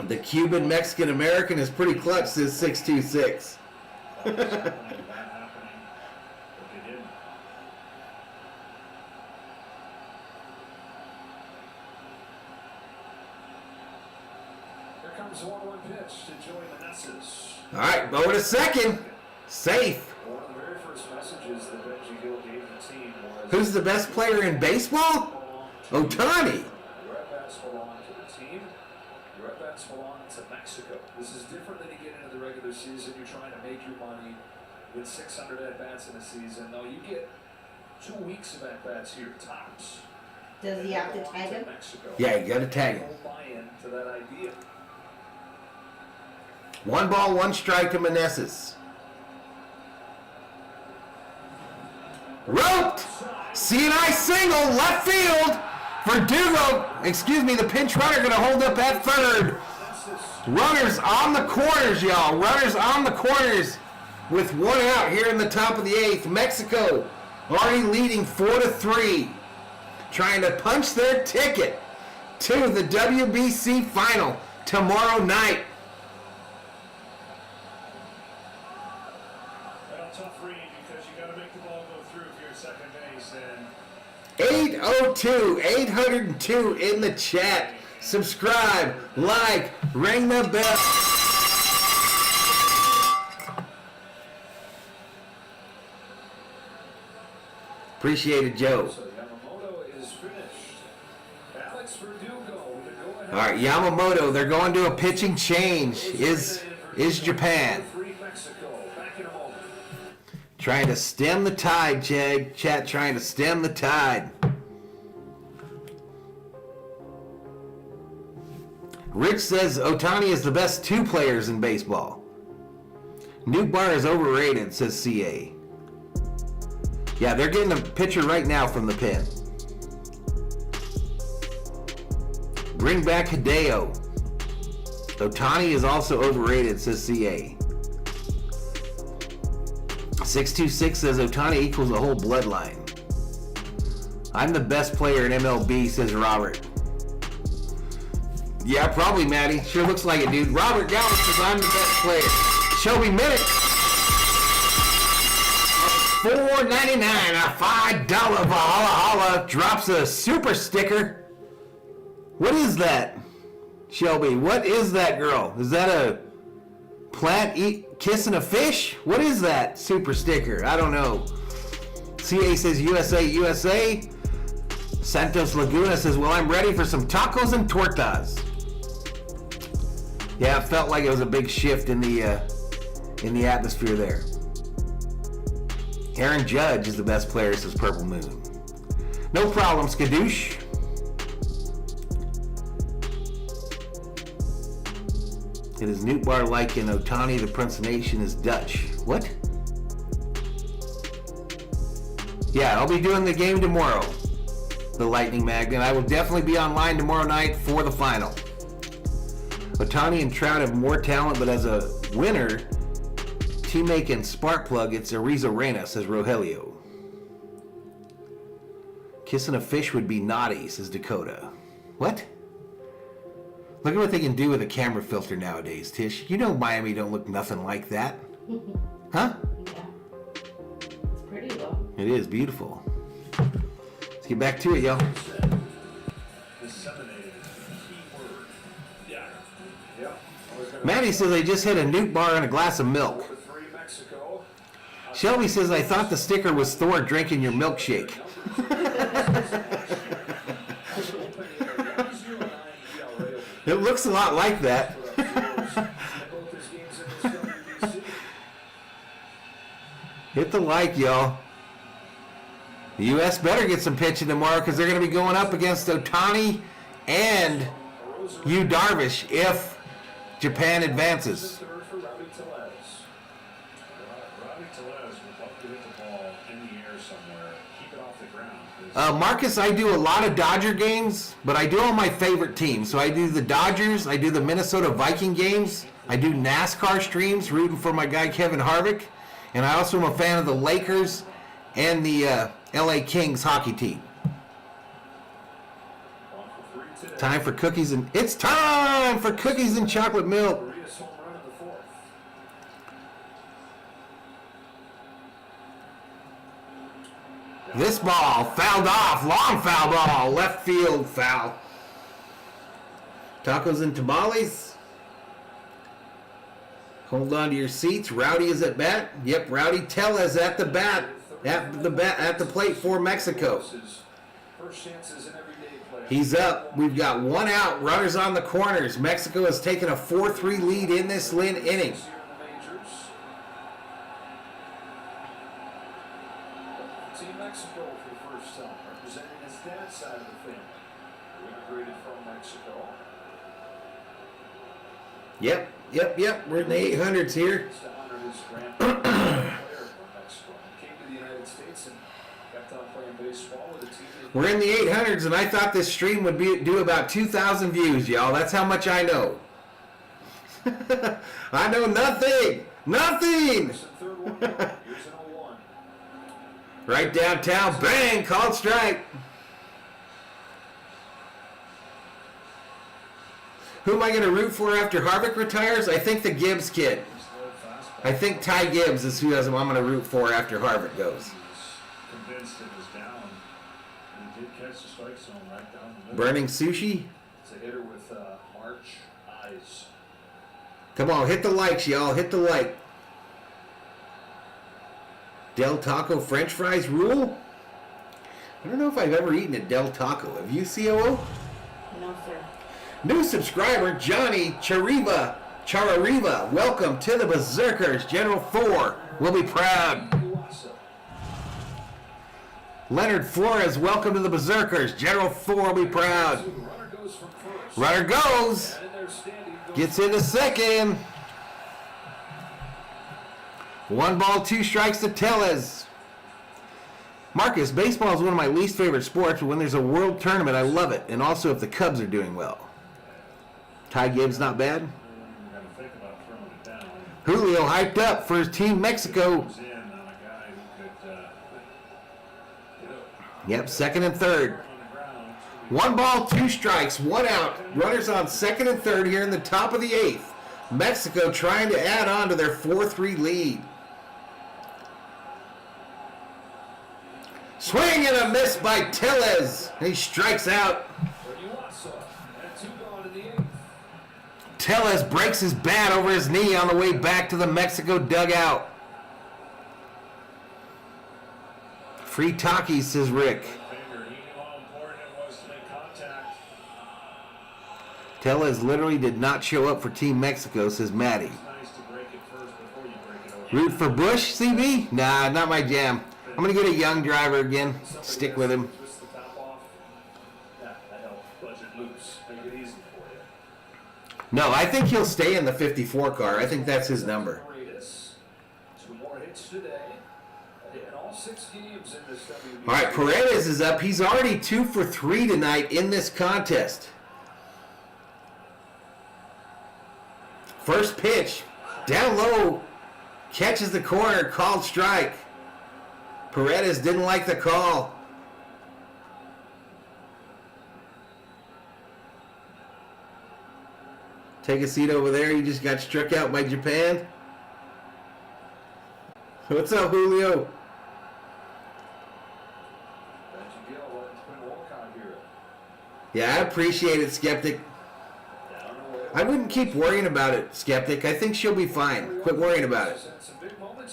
The Cuban Mexican American is pretty clutch, says 626. All right, over to second. Safe. One of the very first messages that Benji Hill gave the team was, Who's the best player in baseball? Ohtani. your at-bats belong to the team. Your at-bats belong to Mexico. This is different than you get into the regular season. You're trying to make your money with 600 at-bats in a season. No, you get 2 weeks of at-bats here, tops. Does he have to tag him? Mexico. Yeah, you got to tag him. Full buy-in to that idea. 1 ball, 1 strike to Meneses. Roped! CNI single, left field. Verdugo, excuse me, the pinch runner going to hold up at third. Runners on the corners, y'all. Runners on the corners with 1 out here in the top of the 8th. Mexico already leading 4-3. Trying to punch their ticket to the WBC final tomorrow night. Well, tough read because you got to make the ball go through if you're at second base. And 802, 802 in the chat. Subscribe, like, ring the bell. Appreciate it, Joe. So Yamamoto is finished. Alex Verdugo with the go-ahead. All right, Yamamoto, they're going to a pitching change. Is Japan. 3 Mexico. Back in a moment. Trying to stem the tide, Jag. Chat trying to stem the tide. Rich says Ohtani is the best 2 players in baseball. Nootbaar is overrated, says CA. Yeah, they're getting a pitcher right now from the pen. Bring back Hideo. Ohtani is also overrated, says CA. 626 says Ohtani equals the whole bloodline. I'm the best player in MLB, says Robert. Yeah, probably, Maddie. Sure looks like it, dude. Robert Gallup says I'm the best player. Shelby Minnick. $4.99, a $5 Valhalla Holla drops a super sticker. What is that, Shelby? What is that, girl? Is that a plant kissing a fish? What is that super sticker? I don't know. CA says USA, USA. Santos Laguna says, well, I'm ready for some tacos and tortas. Yeah, it felt like it was a big shift in the atmosphere there. Aaron Judge is the best player, says Purple Moon. No problem, Skadoosh. It is Nootbaar like in Ohtani, the pronunciation is Dutch. What? Yeah, I'll be doing the game tomorrow, the Lightning Magnet. I will definitely be online tomorrow night for the final. Ohtani and Trout have more talent, but as a winner, teammate and spark plug, it's Ariza Reyna, says Rogelio. Kissing a fish would be naughty, says Dakota. What? Look at what they can do with a camera filter nowadays, Tish. You know Miami don't look nothing like that. Huh? Yeah. It's pretty though. It is beautiful. Let's get back to it, y'all. disseminated is the key word. Yeah. Maddie says I just hit a Nootbaar and a glass of milk. 3 Mexico. Shelby says I thought the sticker was Thor drinking your milkshake. It looks a lot like that. Hit the like, y'all. The U.S. better get some pitching tomorrow because they're going to be going up against Ohtani and Yu Darvish if Japan advances. Third for Rowdy Tellez. Rowdy Tellez would love to hit the ball in the air somewhere, keep it off the ground. Marcus, I do a lot of Dodger games, but I do all my favorite teams. So I do the Dodgers, I do the Minnesota Viking games, I do NASCAR streams rooting for my guy Kevin Harvick, and I also am a fan of the Lakers and the LA Kings hockey team. Time for cookies and it's time for cookies and chocolate milk. Maria's home run in the fourth. This ball fouled off, long foul ball, left field foul. Tacos and tamales. Hold on to your seats. Rowdy is at bat. Yep, Rowdy Tellez at the bat. At the plate for Mexico. First chances in everyday play. He's up. We've got one out. Runners on the corners. Mexico has taken a 4-3 lead in this inning. Here in the majors. Team Mexico son, representing his dad's side of the family, who immigrated from Mexico. Yep. We're in the 800s here. To honor his grandfather, player from Mexico. He came to the United States and kept on playing baseball with a team. We're in the 800s, and I thought this stream would do about 2,000 views, y'all. That's how much I know. I know nothing. Nothing. Third one, here's an 0-1. Right downtown. Bang. Called strike. Who am I going to root for after Harvick retires? I think the Gibbs kid. I think Ty Gibbs is who I'm going to root for after Harvick goes. Convinced it was down. He did catch the strike zone right down the middle. Burning sushi. It's a hitter with March eyes. Come on, hit the likes, y'all. Hit the like. Del Taco French fries rule? I don't know if I've ever eaten a Del Taco. Have you, COO? No, sir. New subscriber, Johnny Charariva. Welcome to the Berserkers. General 4 will be proud. Leonard Flores, welcome to the Berserkers. General 4 will be proud. Runner goes. Gets into second. 1 ball, 2 strikes to Tellez. Marcus, baseball is one of my least favorite sports, but when there's a world tournament, I love it. And also if the Cubs are doing well. Ty Gibbs not bad. Julio hyped up for his team Mexico. Yep, second and third. 1 ball, 2 strikes, 1 out. Runners on second and third here in the top of the 8th. Mexico trying to add on to their 4-3 lead. Swing and a miss by Tellez. He strikes out. Tellez breaks his bat over his knee on the way back to the Mexico dugout. Free Takis, says Rick. Tellez literally did not show up for Team Mexico, says Maddie. Root for Bush, CB? Nah, not my jam. I'm going to get a young driver again. Stick with him. No, I think he'll stay in the 54 car. I think that's his number. 2 more hits today. In all 6 games in this WBC. All right, Paredes is up. He's already 2 for 3 tonight in this contest. First pitch, down low, catches the corner, called strike. Paredes didn't like the call. Take a seat over there. You just got struck out by Japan. What's up, Julio? Yeah, I appreciate it, Skeptic. I wouldn't keep worrying about it, Skeptic. I think she'll be fine. Quit worrying about it.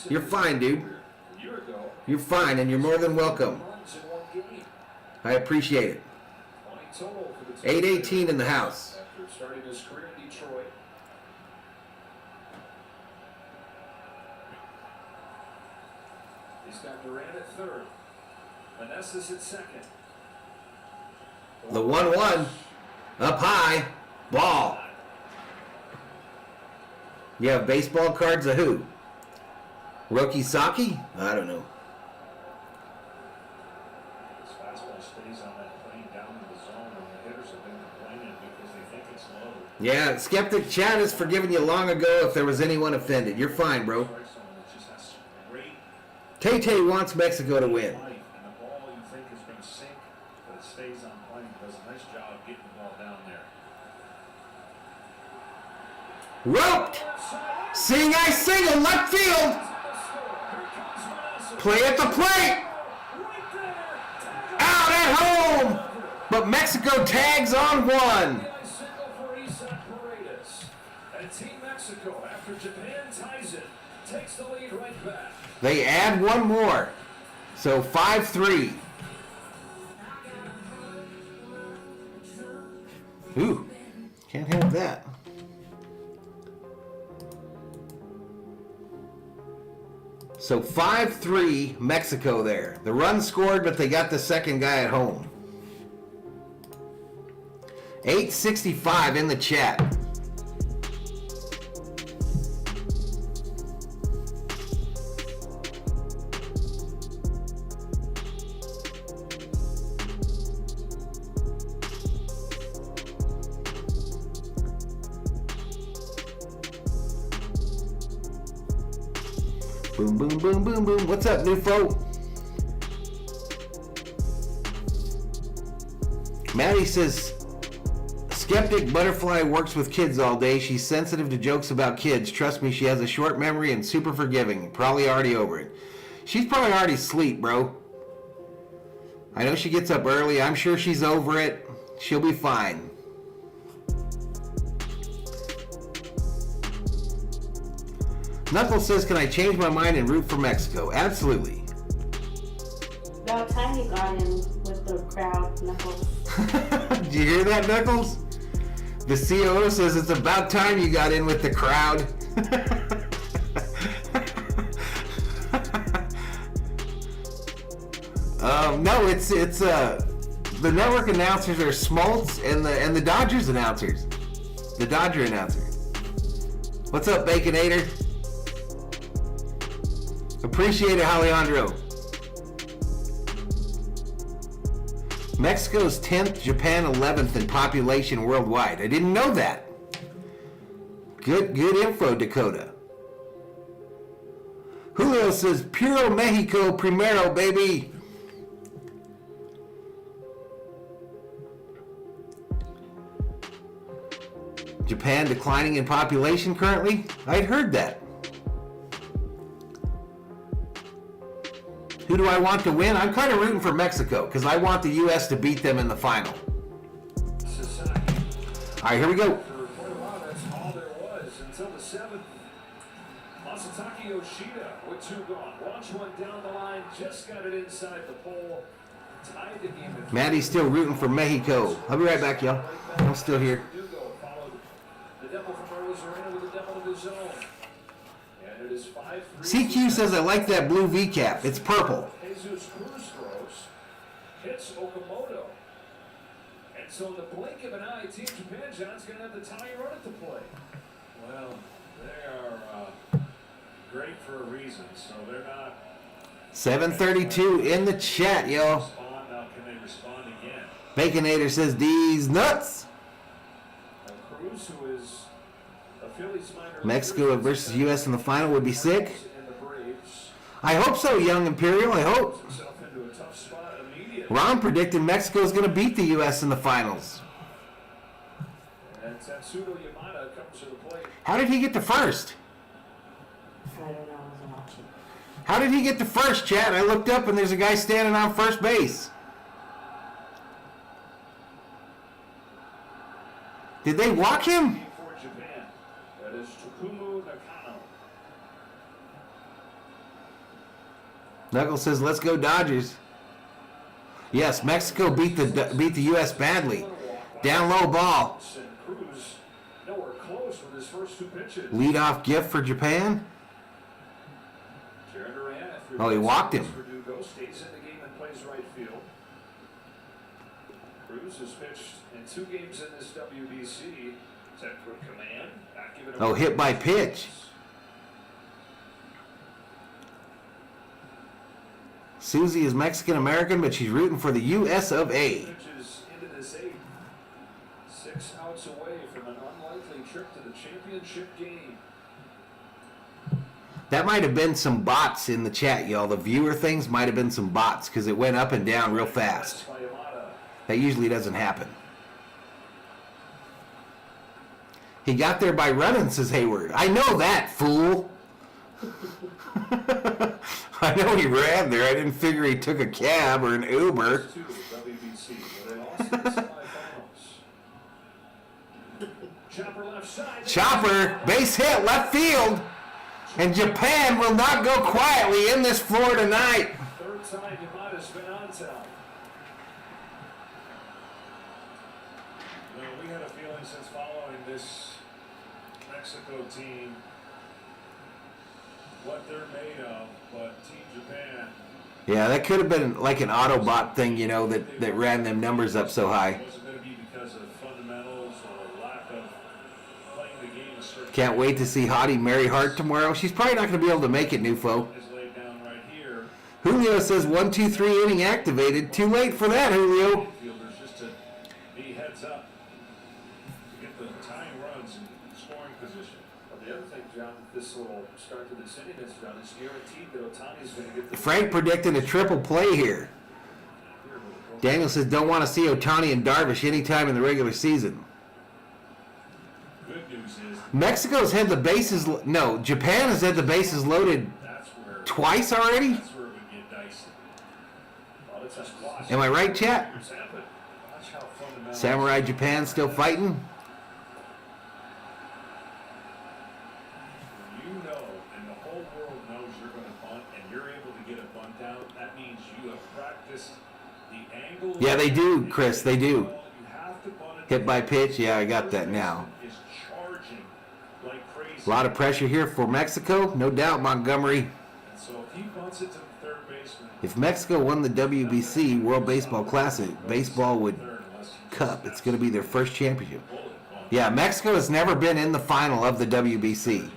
You're fine, dude. You're fine, and you're more than welcome. I appreciate it. 818 in the house. After starting his career in Detroit. He's got Durant at third. Vanessa's at second. The 1-1. Up high. Ball. You have baseball cards of who? Roki Saki? I don't know. This fastball stays on that plane down in the zone, and the hitters have been complaining because they think it's low. Yeah, Skeptic Chad has forgiven you long ago if there was anyone offended. You're fine, bro. Tay-Tay wants Mexico to win. And the ball you think is going to sink, but it stays on plane. Does a nice job getting the ball down there. Roped! Seeing I single, left field! Play at the plate! Out at home! But Mexico tags on 1. And Team Mexico, after Japan ties it, takes the lead right back. They add 1 more. So 5-3. Ooh, can't have that. So 5-3 Mexico there. The run scored, but they got the second guy at home. 865 in the chat. Boom, boom, boom, boom, boom. What's up, new folk? Maddie says, skeptic butterfly works with kids all day. She's sensitive to jokes about kids. Trust me, she has a short memory and super forgiving. Probably already over it. She's probably already asleep, bro. I know she gets up early. I'm sure she's over it. She'll be fine. Knuckles says, can I change my mind and root for Mexico? Absolutely. About time you got in with the crowd, Knuckles. Did you hear that, Knuckles? The COO says it's about time you got in with the crowd. No, it's the network announcers are Smoltz and the Dodgers announcers. The Dodger announcer. What's up, Baconator? Appreciate it, Alejandro. Mexico's 10th, Japan 11th in population worldwide. I didn't know that. Good info, Dakota. Julio says, Puro Mexico primero, baby. Japan declining in population currently? I'd heard that. Who do I want to win? I'm kind of rooting for Mexico because I want the U.S. to beat them in the final. All right, here we go. For quite a while, that's all there was until the 7th. Masataka Yoshida with 2 gone. Launch one down the line, just got it inside the pole. Tied the game. Maddie's still rooting for Mexico. I'll be right back, y'all. I'm still here. The devil from Rosarena with the devil of his own. And it is 5-3. CQ says I like that blue V cap. It's purple. Jesus Cruz throws, hits Okamoto. And so in the blink of an eye, Team Japan, John's going to have the tie run at the play. Well, they are great for a reason, so they're not. 732 in the chat, yo. Respond now. Can they respond again? Baconator says these nuts. Cruz, who is a Phillies minor Mexico versus U.S. in the final would be sick. and the Braves, I hope so, Young Imperial. I hope. himself into a tough spot immediately. Ron predicted Mexico is going to beat the U.S. in the finals. And Tatsudo Yamada comes to the plate. How did he get to first? I don't know, I wasn't watching. How did he get to first, Chad? I looked up and there's a guy standing on first base. Did they walk him? For Japan, that is Takumu Nakano. Knuckles says, "Let's go Dodgers." Yes, Mexico beat the U.S. badly. Down low ball. And Cruz nowhere close with his first 2 pitches. Leadoff gift for Japan. Jared Durant, after Oh, he walked him. Verdugo stays in the game and plays right field. Cruz has pitched in 2 games in this WBC. Is that quick command? Not giving him Oh, hit by pitch. Susie is Mexican-American, but she's rooting for the U.S. of A. Pitches into this 8th. 6 outs away from an unlikely trip to the championship game. That might have been some bots in the chat, y'all. The viewer things might have been some bots because it went up and down real fast. By Yamada. That usually doesn't happen. He got there by running, says Hayward. I know that, fool. I know he ran there. I didn't figure he took a cab or an Uber. 2 WBC, where they lost in the semifinals. Chopper left side. Chopper, base hit, left field. And Japan will not go quietly in this floor tonight. 3rd time Yamada's been on time. Well, we had a feeling since following this Mexico team what they're made of, but Team Japan. Yeah, that could have been like an Autobot thing, that ran them numbers up so high. It wasn't going to be because of fundamentals or lack of playing the game a certain Can't wait to see Hottie Mary Hart tomorrow. She's probably not going to be able to make it, Nufo. is laid down right here. Julio says 1, 2, 3 inning activated. Too late for that, Julio. Fielders just to be heads up to get the tying runs in scoring position. Well, the other thing, John, this little start to this inning is, John, is guaranteed that Otani's going to get the... Frank predicting a triple play here. Daniel says don't want to see Otani and Darvish anytime in the regular season. Good news is Mexico's had the bases... No, Japan has had the bases loaded that's where twice already? it would get dicey. Well, it's a squash. Am I right, chat? Here's Hampton. Watch how fundamental. Samurai Japan still fighting? You know, and the whole world knows you're going to bunt, and you're able to get a bunt out. That means you have practiced the angle. Yeah, they do, Chris. They do. You have to bunt it. Hit by pitch? Yeah, I got that now. Is charging like crazy. A lot of pressure here for Mexico. No doubt, Montgomery. And so if he bunts it to the third baseman, If Mexico won the WBC World Baseball Classic, baseball would cup. It's going to be their first championship. Yeah, Mexico has never been in the final of the WBC.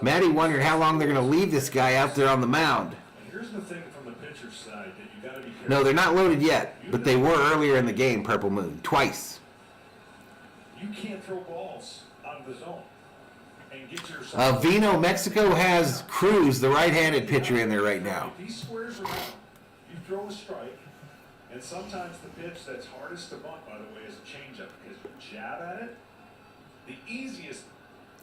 Maddie wondered how long they're going to leave this guy out there on the mound. and here's the thing from the pitcher's side that you got to be careful. No, they're not loaded yet, but they were earlier in the game, Purple Moon. Twice. You can't throw balls out of the zone and get yourself. Vino, Mexico has Cruz, the right-handed pitcher, in there right now. If he squares around, you throw a strike, and sometimes the pitch that's hardest to bunt, by the way, is a changeup because you jab at it. The easiest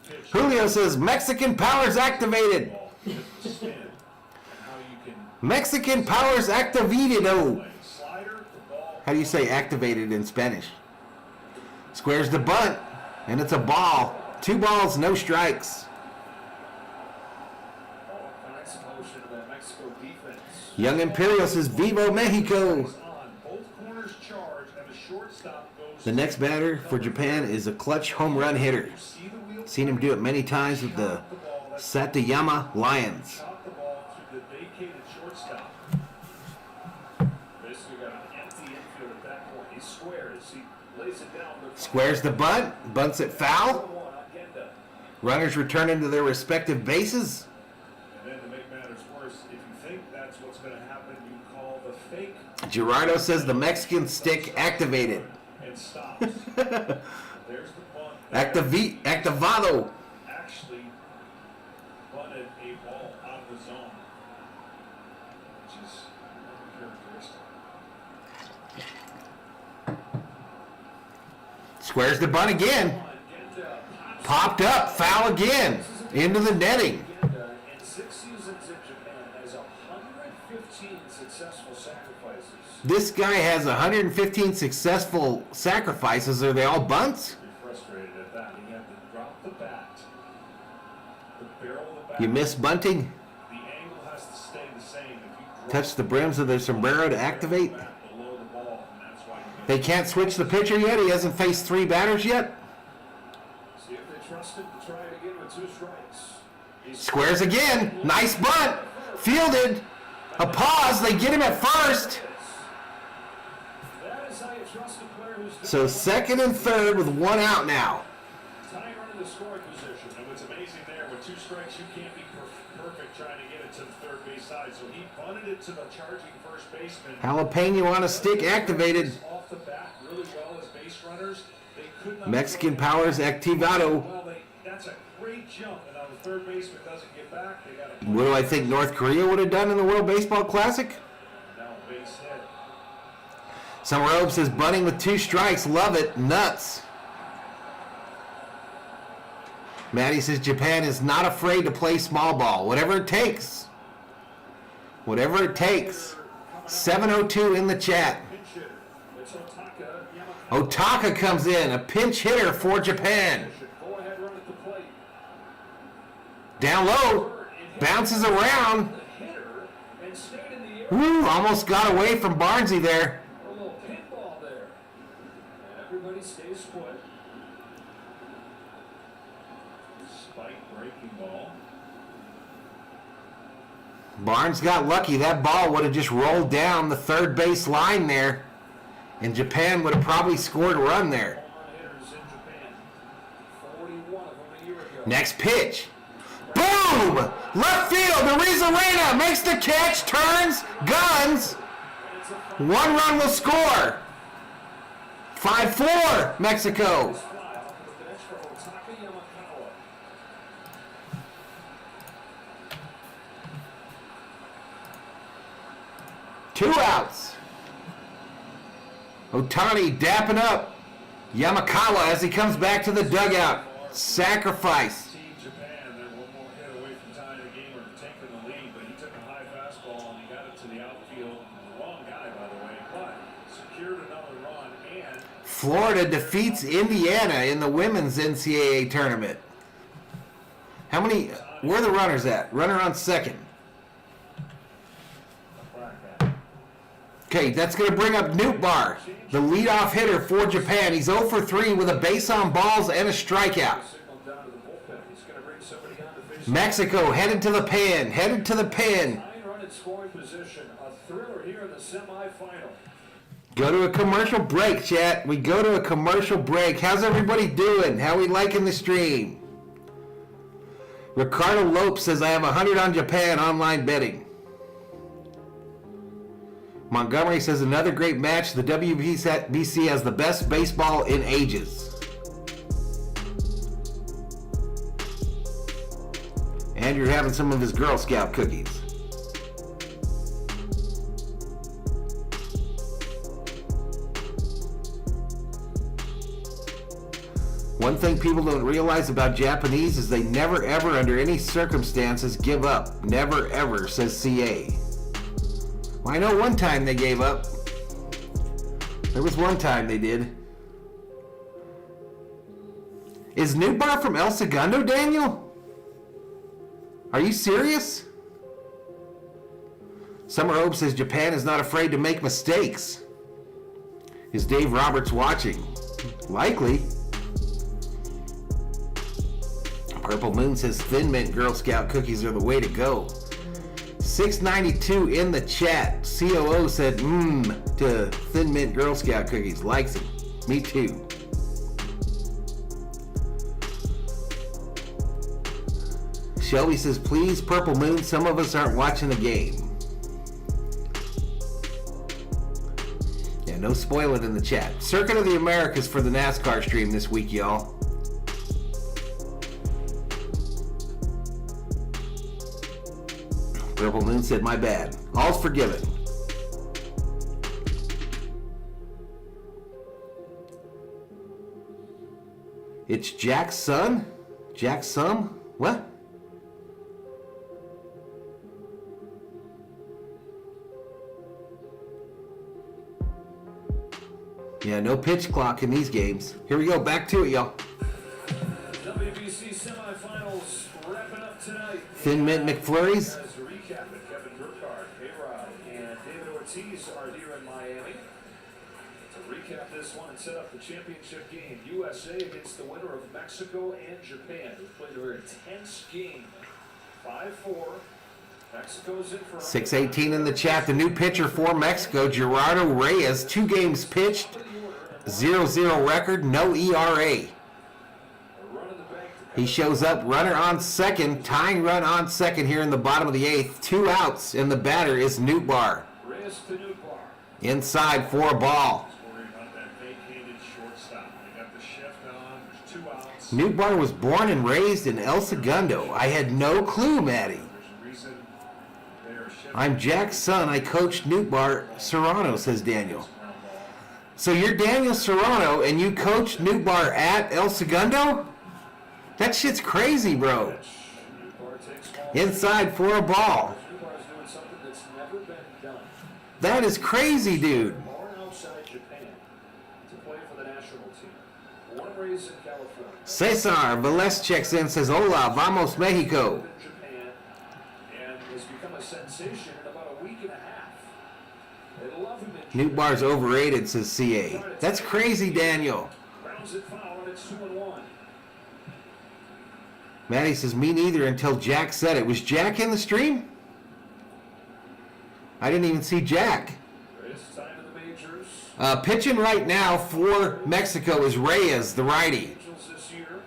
pitch. Julio says Mexican powers activated. Ball is the spin and how you can Mexican powers activated. play. Slider, the ball. How do you say activated in Spanish? Squares the bunt, and it's a ball. 2 balls, no strikes. Finds the motion of that Mexico defense. Young Imperial says Vivo Mexico. On both corners charge and the shortstop goes. The next batter for Japan is a clutch home run hitter. See the wheel. Seen him do it many times with the Satayama Lions. Chop the ball to the vacated shortstop. Basically got an empty infield at that point. He squares. He lays it down. Squares the bunt, bunts it foul. Runners return into their respective bases. And then to make matters worse, if you think that's what's going to happen, you call the fake Gerardo says the Mexican stick activated. and stops. There's the bunt. Activado. Actually bunted a ball out of the zone, which is uncharacteristic. Squares the bunt again. Popped up, foul again. Into the netting. In 6 seasons in Japan, has 115 successful sacrifices. This guy has 115 successful sacrifices. Are they all bunts? You're frustrated at that. He had to drop the bat. The barrel of the bat. You miss bunting? The angle has to stay the same. If you drop Touch the brims of their sombrero to activate? the bat below the ball, and that's why you They can't switch the pitcher yet? He hasn't faced 3 batters yet? See if they trust him to try it again with 2 strikes. He's Squares again. Nice bunt. Fielded. A pause. They get him at first. That is how you trust a player who's So second and third with 1 out now. tying run in the scoring position. And what's amazing there, with 2 strikes, you can't be perfect trying to get it to the third base side. So he bunted it to the charging first baseman. Jalapeno on a stick activated. Off the bat really well as base runners. They could not Mexican powers activado. Well, that's a great jump, and now the third baseman doesn't get back. They got to What do I think North Korea would have done in the World Baseball Classic? now base hit. Summer Obe says bunting with 2 strikes. Love it. Nuts. Maddie says Japan is not afraid to play small ball. Whatever it takes. Whatever it takes. 702 in the chat. pinch hitter. It's Otaka. Otaka comes in. A pinch hitter for Japan. Go ahead, run at the plate. Down low. Bounces around. The hitter and stayed in the air. Woo, almost got away from Barnesy there. A little pinball there. And everybody stays put. Spike break. breaking ball. Barnes got lucky. That ball would have just rolled down the third base line there, and Japan would have probably scored a run there. Hitters in Japan. 41 of them a year ago. Next pitch. Boom! Left field. Arizarena makes the catch, turns, guns. 1 run will score. 5-4, Mexico. Fly off the bench for Otaka Yamakawa. Two outs. Otani dapping up Yamakawa as he comes back to the dugout. Sacrifice. Team Japan, they're one more hit away from tying the game or taking the lead, but he took a high fastball and he got it to the outfield. The wrong guy, by the way, but secured another run and Florida defeats Indiana in the women's NCAA tournament. How many? Where are the runners at? Runner on second. Okay, that's going to bring up Newtbar, the leadoff hitter for Japan. He's 0 for 3 with a base on balls and a strikeout. Signal down to the bullpen. He's going to bring somebody on to face. Mexico headed to the pen, headed to the pen. 9-run in scoring position. A thriller here in the semifinal. Go to a commercial break, chat. We go to a commercial break. How's everybody doing? How we liking the stream? Ricardo Lope says, I have 100 on Japan online betting. Montgomery says, another great match. The WBC has the best baseball in ages. Andrew having some of his Girl Scout cookies. One thing people don't realize about Japanese is they never ever under any circumstances give up. Never ever, says CA. Well, I know one time they gave up. There was one time they did. Is Newbar from El Segundo, Daniel? Are you serious? Summer Hope says Japan is not afraid to make mistakes. Is Dave Roberts watching? Likely. Purple Moon says Thin Mint Girl Scout cookies are the way to go. 692 in the chat. COO said to Thin Mint Girl Scout cookies. Likes them. Me too. Shelby says, please, Purple Moon, some of us aren't watching the game. Yeah, no spoiling in the chat. Circuit of the Americas for the NASCAR stream this week, y'all. Purple Moon said, my bad. All's forgiven. It's Jack's son? Jack's son? What? Yeah, no pitch clock in these games. Here we go. Back to it, y'all. WBC semifinals wrapping up tonight. Thin Mint McFlurries. As a recap, Kevin Burkhardt, A-Rod, and David Ortiz are here in Miami. To recap this one and set up the championship game, USA against the winner of Mexico and Japan, who played a very tense game. 5-4. Mexico's in for 618 in the chat. The new pitcher for Mexico, Gerardo Reyes. 2 games pitched, 0-0 record, no ERA. He shows up, runner on second, tying run on second here in the bottom of the 8th. 2 outs, and the batter is Newtbar. Reyes to Newtbar. Inside for a ball. Newtbar was born and raised in El Segundo. I had no clue, Maddie. I'm Jack's son. I coached Newtbar Serrano, says Daniel. So you're Daniel Serrano and you coached Newtbar at El Segundo? That shit's crazy, bro. Inside for a ball. Newbar's doing something that's never been done. That is crazy, dude. Born outside Japan to play for the national team. Born and raised in California. Cesar Velez checks in, says, hola, vamos Mexico. In Japan and has become a sensation in about a week and a half. They love him in Japan. Newtbar's overrated, says CA. That's crazy, Daniel. Grounds it foul and it's 2-1. Maddie says, me neither until Jack said it. Was Jack in the stream? I didn't even see Jack. Greatest time in the majors. Pitching right now for Mexico is Reyes, the righty. Angels this year.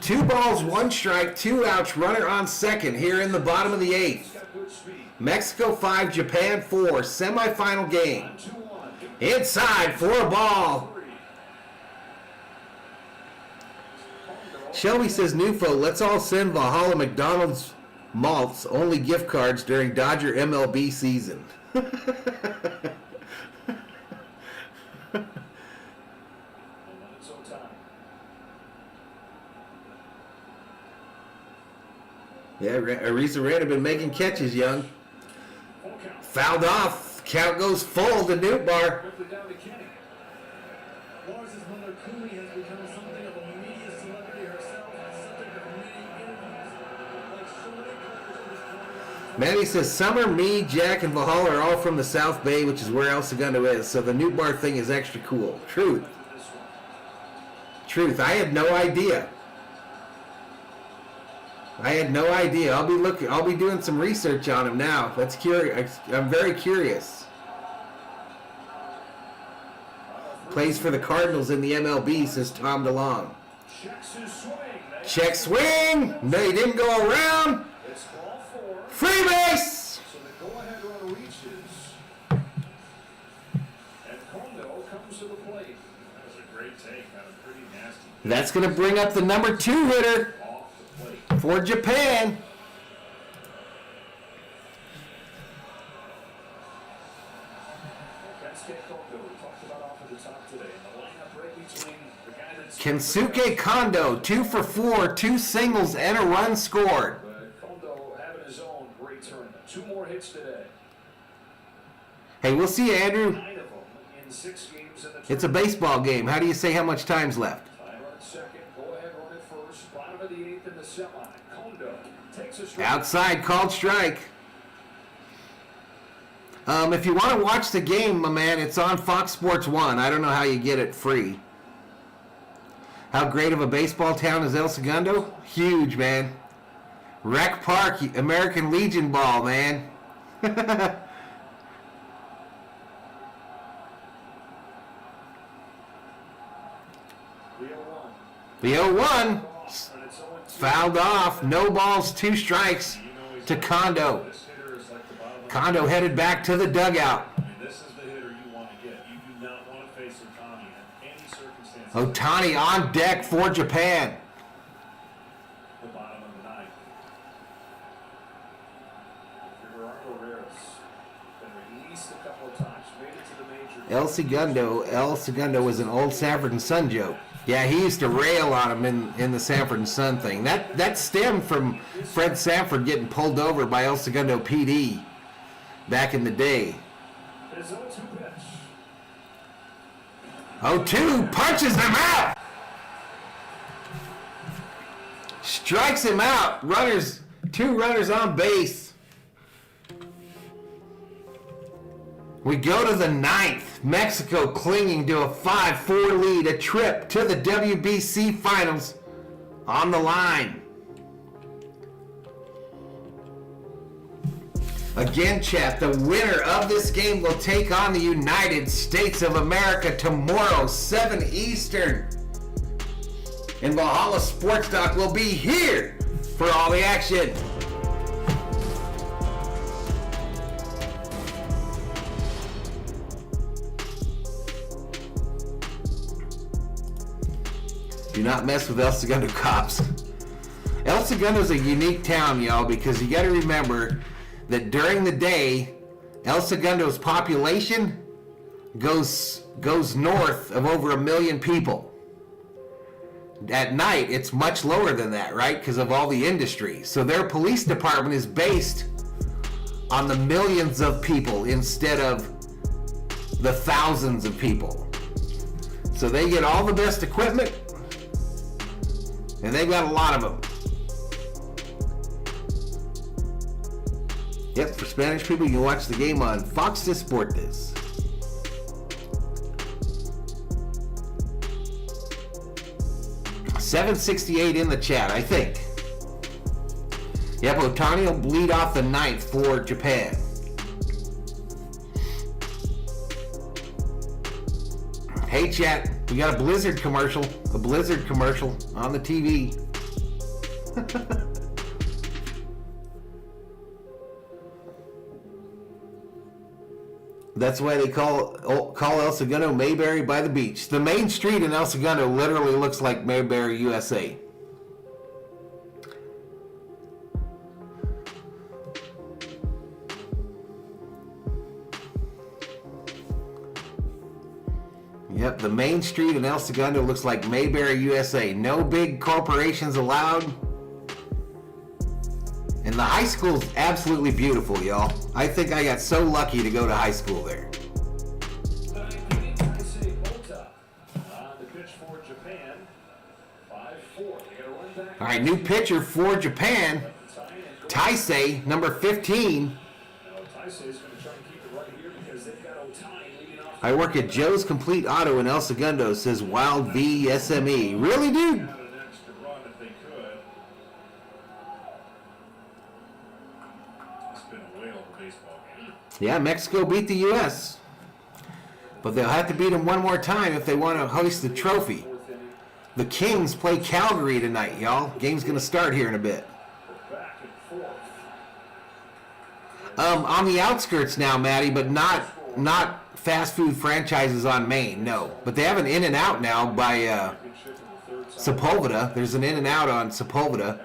2 balls, 1 strike, 2 outs, runner on second here in the bottom of the 8th. He's got good speed. Mexico 5, Japan 4, semifinal game. 2-1. Inside for a ball. Shelby says, Nufo, let's all send Valhalla McDonald's malts, only gift cards during Dodger MLB season. Yeah, Arisa Rand have been making catches, young. Fouled off. Count goes full to Newtbar. Quickly down to Kenny. Lars's mother, Cooley, has become something of a media celebrity herself, subject of many interviews. Like so many players in this tournament. Manny says, Summer, me, Jack, and Valhalla are all from the South Bay, which is where El Segundo is, so the Newtbar thing is extra cool. Truth. Truth. I had no idea. I'll be doing some research on him now. That's curious. I'm very curious. Plays for the Cardinals in the MLB, says Tom DeLong. Checks his swing. Check swing. No, he didn't go around. It's ball 4. Free base. So the go-ahead run reaches. And Kondo comes to the plate. That was a great take. Kind of pretty nasty. That's going to bring up the number 2 hitter Off the plate. for Japan. Kensuke Kondo, we talked about off at the top today. And the lineup right between the guy that's... Kensuke Kondo, 2 for 4, 2 singles, and a run scored. But Kondo having his own great tournament. 2 more hits today. Hey, we'll see you, Andrew. 9 of them in 6 games in the tournament. It's a baseball game. How do you say how much time's left? Tyler at second, go ahead, run at first. Bottom of the 8th in the semi. Kondo takes a strike. Outside, called strike. If you want to watch the game, my man, it's on Fox Sports 1. I don't know how you get it free. How great of a baseball town is El Segundo? Huge, man. Rec Park, American Legion ball, man. The 0-1 fouled off. No balls, 2 strikes to Kondo. This hitter is like the bottom of the... Kondo headed back to the dugout. I mean, this is the hitter you want to get. You do not want to face Otani in any circumstances. Otani on deck for Japan. The bottom of the 9th. Gerardo Reyes been released a couple of times, made it to the major. El Segundo was an old Sanford and Son joke. Yeah, he used to rail on him in the Sanford and Son thing. That stemmed from Fred Sanford getting pulled over by El Segundo PD back in the day. His 0-2 pitch. 0-2 punches him out. Strikes him out. 2 runners on base. We go to the 9th. Mexico clinging to a 5-4 lead. A trip to the WBC Finals on the line. Again, chat, the winner of this game will take on the United States of America tomorrow, 7 Eastern. And Valhalla Sports Talk will be here for all the action. Do not mess with El Segundo cops. El Segundo is a unique town, y'all, because you got to remember that during the day, El Segundo's population goes north of over 1 million people. At night, it's much lower than that, right? Because of all the industry. So their police department is based on the millions of people instead of the thousands of people. So they get all the best equipment, and they've got a lot of them. Yep, for Spanish people, you can watch the game on Fox Deportes. $7.68 in the chat, I think. Yep, Otani will lead off the 9th for Japan. Hey chat, we got a Blizzard commercial on the TV. That's why they call El Segundo Mayberry by the beach. The main street in El Segundo literally looks like Mayberry, USA. Yep, the main street in El Segundo looks like Mayberry, USA. No big corporations allowed. And the high school's absolutely beautiful, y'all. I think I got so lucky to go to high school there. All right, new pitcher for Japan. Taisei, number 15. I work at Joe's Complete Auto in El Segundo, says Wild VSME. Really, dude? Yeah, Mexico beat the U.S. But they'll have to beat them one more time if they want to hoist the trophy. The Kings play Calgary tonight, y'all. Game's going to start here in a bit. On the outskirts now, Maddie, but not fast food franchises on Main, no. But they have an In-N-Out now by Sepulveda. There's an In-N-Out on Sepulveda.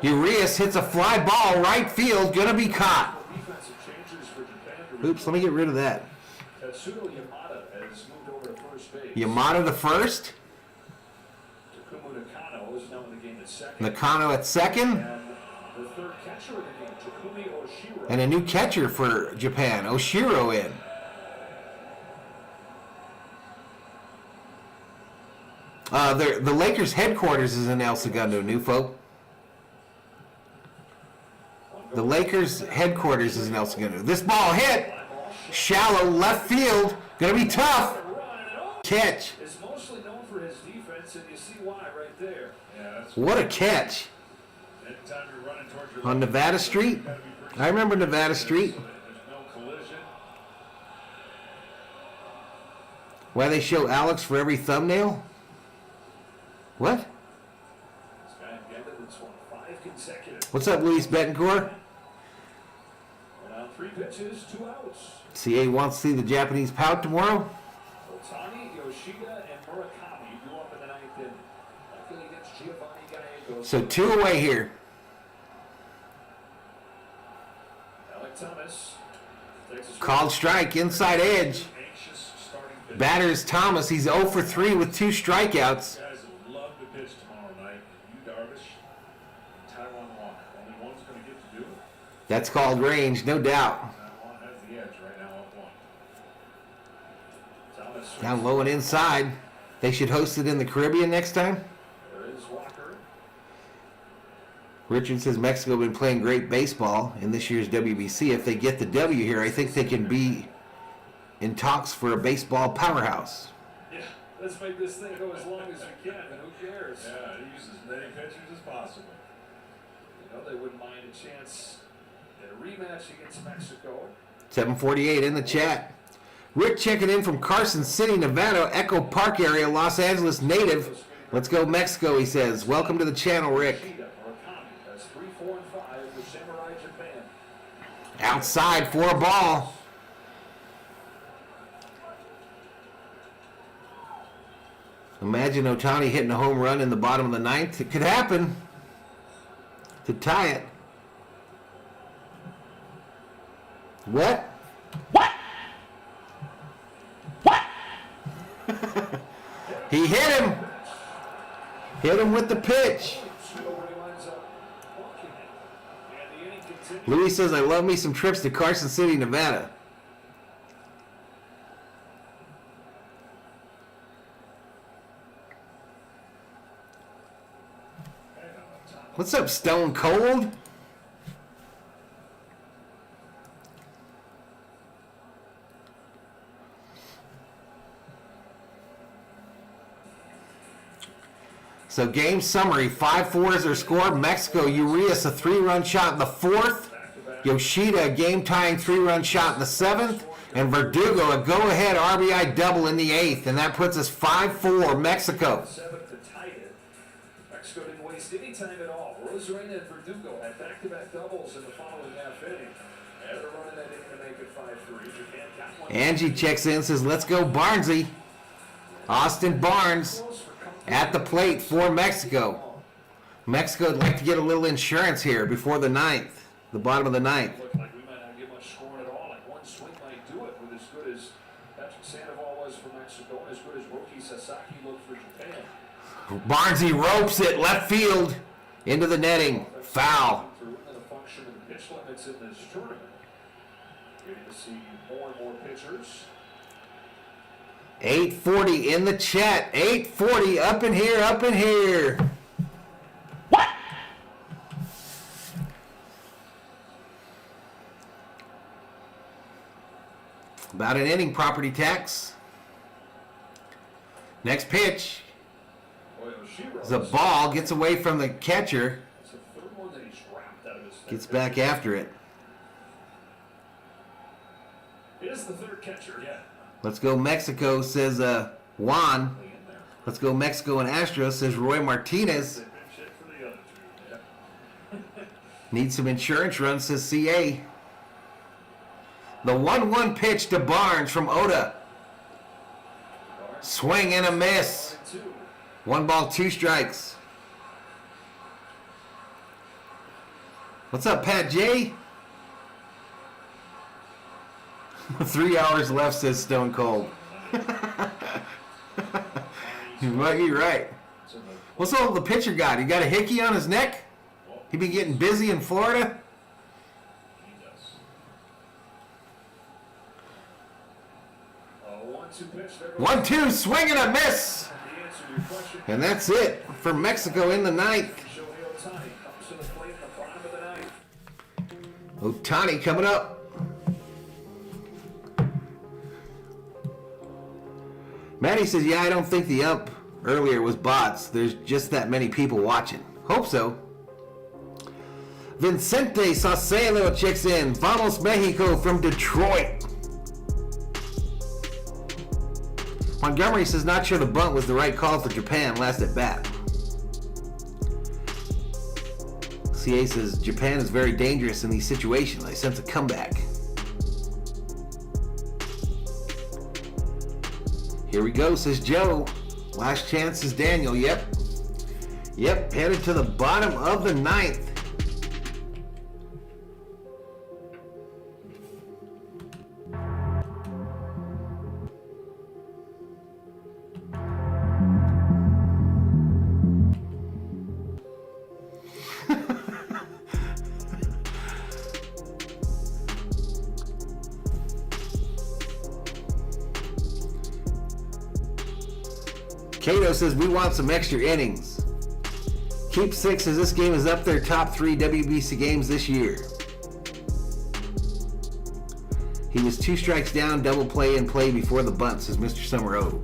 Urias hits a fly ball, right field, gonna be caught. Oops, let me get rid of that. Yamada to first. Nakano at second. And a new catcher for Japan, Oshiro in. The Lakers headquarters is in El Segundo, new folk. The Lakers headquarters is in El Segundo. This ball hit. Shallow left field. Gonna be tough. Catch. Is mostly known for his defense, and you see why right there. What a catch. On Nevada Street? I remember Nevada Street. Why they show Alex for every thumbnail? What? What's up, Luis Betancourt? 3 pitches, 2 outs. CA wants to see the Japanese pout tomorrow. Otani, Yoshida, and Murakami go up in the 9th inning. Luckily against Giovanni Gallegos. So 2 away here. Alec Thomas. Called strike, inside edge. Batters Thomas. He's 0 for 3 with 2 strikeouts. Guys would love to pitch tomorrow night. You, Darvish, and Taiwan Walker. Only one's going to get to do it. That's called range, no doubt. Taiwan has the edge right now up 1. Thomas Down low and inside. They should host it in the Caribbean next time. There is Walker. Richard says Mexico been playing great baseball in this year's WBC. If they get the W here, I think they can be in talks for a baseball powerhouse. Yeah, let's make this thing go as long as we can, and who cares? Yeah, use as many pitchers as possible. You know, they wouldn't mind a chance at a rematch against Mexico. 748 in the chat. Rick checking in from Carson City, Nevada, Echo Park area, Los Angeles native. Let's go Mexico, he says. Welcome to the channel, Rick. That's 3, 4, and 5 with Samurai Japan. Outside for a ball. Imagine Otani hitting a home run in the bottom of the 9th. It could happen to tie it. What? What? What? He hit him. Hit him with the pitch. Louis says, I love me some trips to Carson City, Nevada. What's up, Stone Cold? So game summary, 5-4 is their score. Mexico, Urias a 3-run shot in the 4th. Yoshida a game-tying 3-run shot in the 7th. And Verdugo a go-ahead RBI double in the 8th. And that puts us 5-4 Mexico. 7th to tie it. Mexico didn't waste any time at all. Rosarena and Verdugo had back-to-back doubles in the following half inning. Had a run in that inning to make it 5-3. Japan got one. Angie checks in, says, let's go Barnesy. Austin Barnes at the plate for Mexico. Mexico would like to get a little insurance here before the 9th, the bottom of the 9th. Looked like we might not get much scoring at all. Like one swing might do it with as good as Patrick Sandoval was for Mexico and as good as Roki Sasaki looked for Japan. Barnesy ropes it left field into the netting. Foul. Through the function of the pitch limits in this tournament. Getting to see more and more pitchers. 840 in the chat. 840 up in here, up in here. What? About an inning, property tax. Next pitch is a ball, gets away from the catcher, It's the third one that he's wrapped out of his gets back after it. It is the third catcher, yeah. Let's go Mexico, says Juan. Let's go Mexico and Astros, says Roy Martinez. They've been shit for the other two. Yeah. Need some insurance runs, says CA. The 1-1 pitch to Barnes from Oda. Swing and a miss. 1 ball, 2 strikes. What's up, Pat J? 3 hours left, says Stone Cold. You might be right. What's all the pitcher got? He got a hickey on his neck? He been getting busy in Florida? He does. 1-2 pitch. 1-2, swing and a miss. The answer to your question. And that's it for Mexico in the 9th. Shohei Ohtani comes to the plate in the bottom of the 9th. Ohtani coming up. Maddie says, yeah, I don't think the ump earlier was bots. There's just that many people watching. Hope so. Vicente Saucedo checks in. Vamos Mexico from Detroit. Montgomery says, not sure the bunt was the right call for Japan last at bat. CA says, Japan is very dangerous in these situations. I sense a comeback. Here we go, says Joe. Last chance is Daniel. Yep, headed to the bottom of the 9th. Cato says, we want some extra innings. Keep 6 says this game is up there top 3 WBC games this year. He was 2 strikes down, double play and play before the bunt, says Mr. Summer O.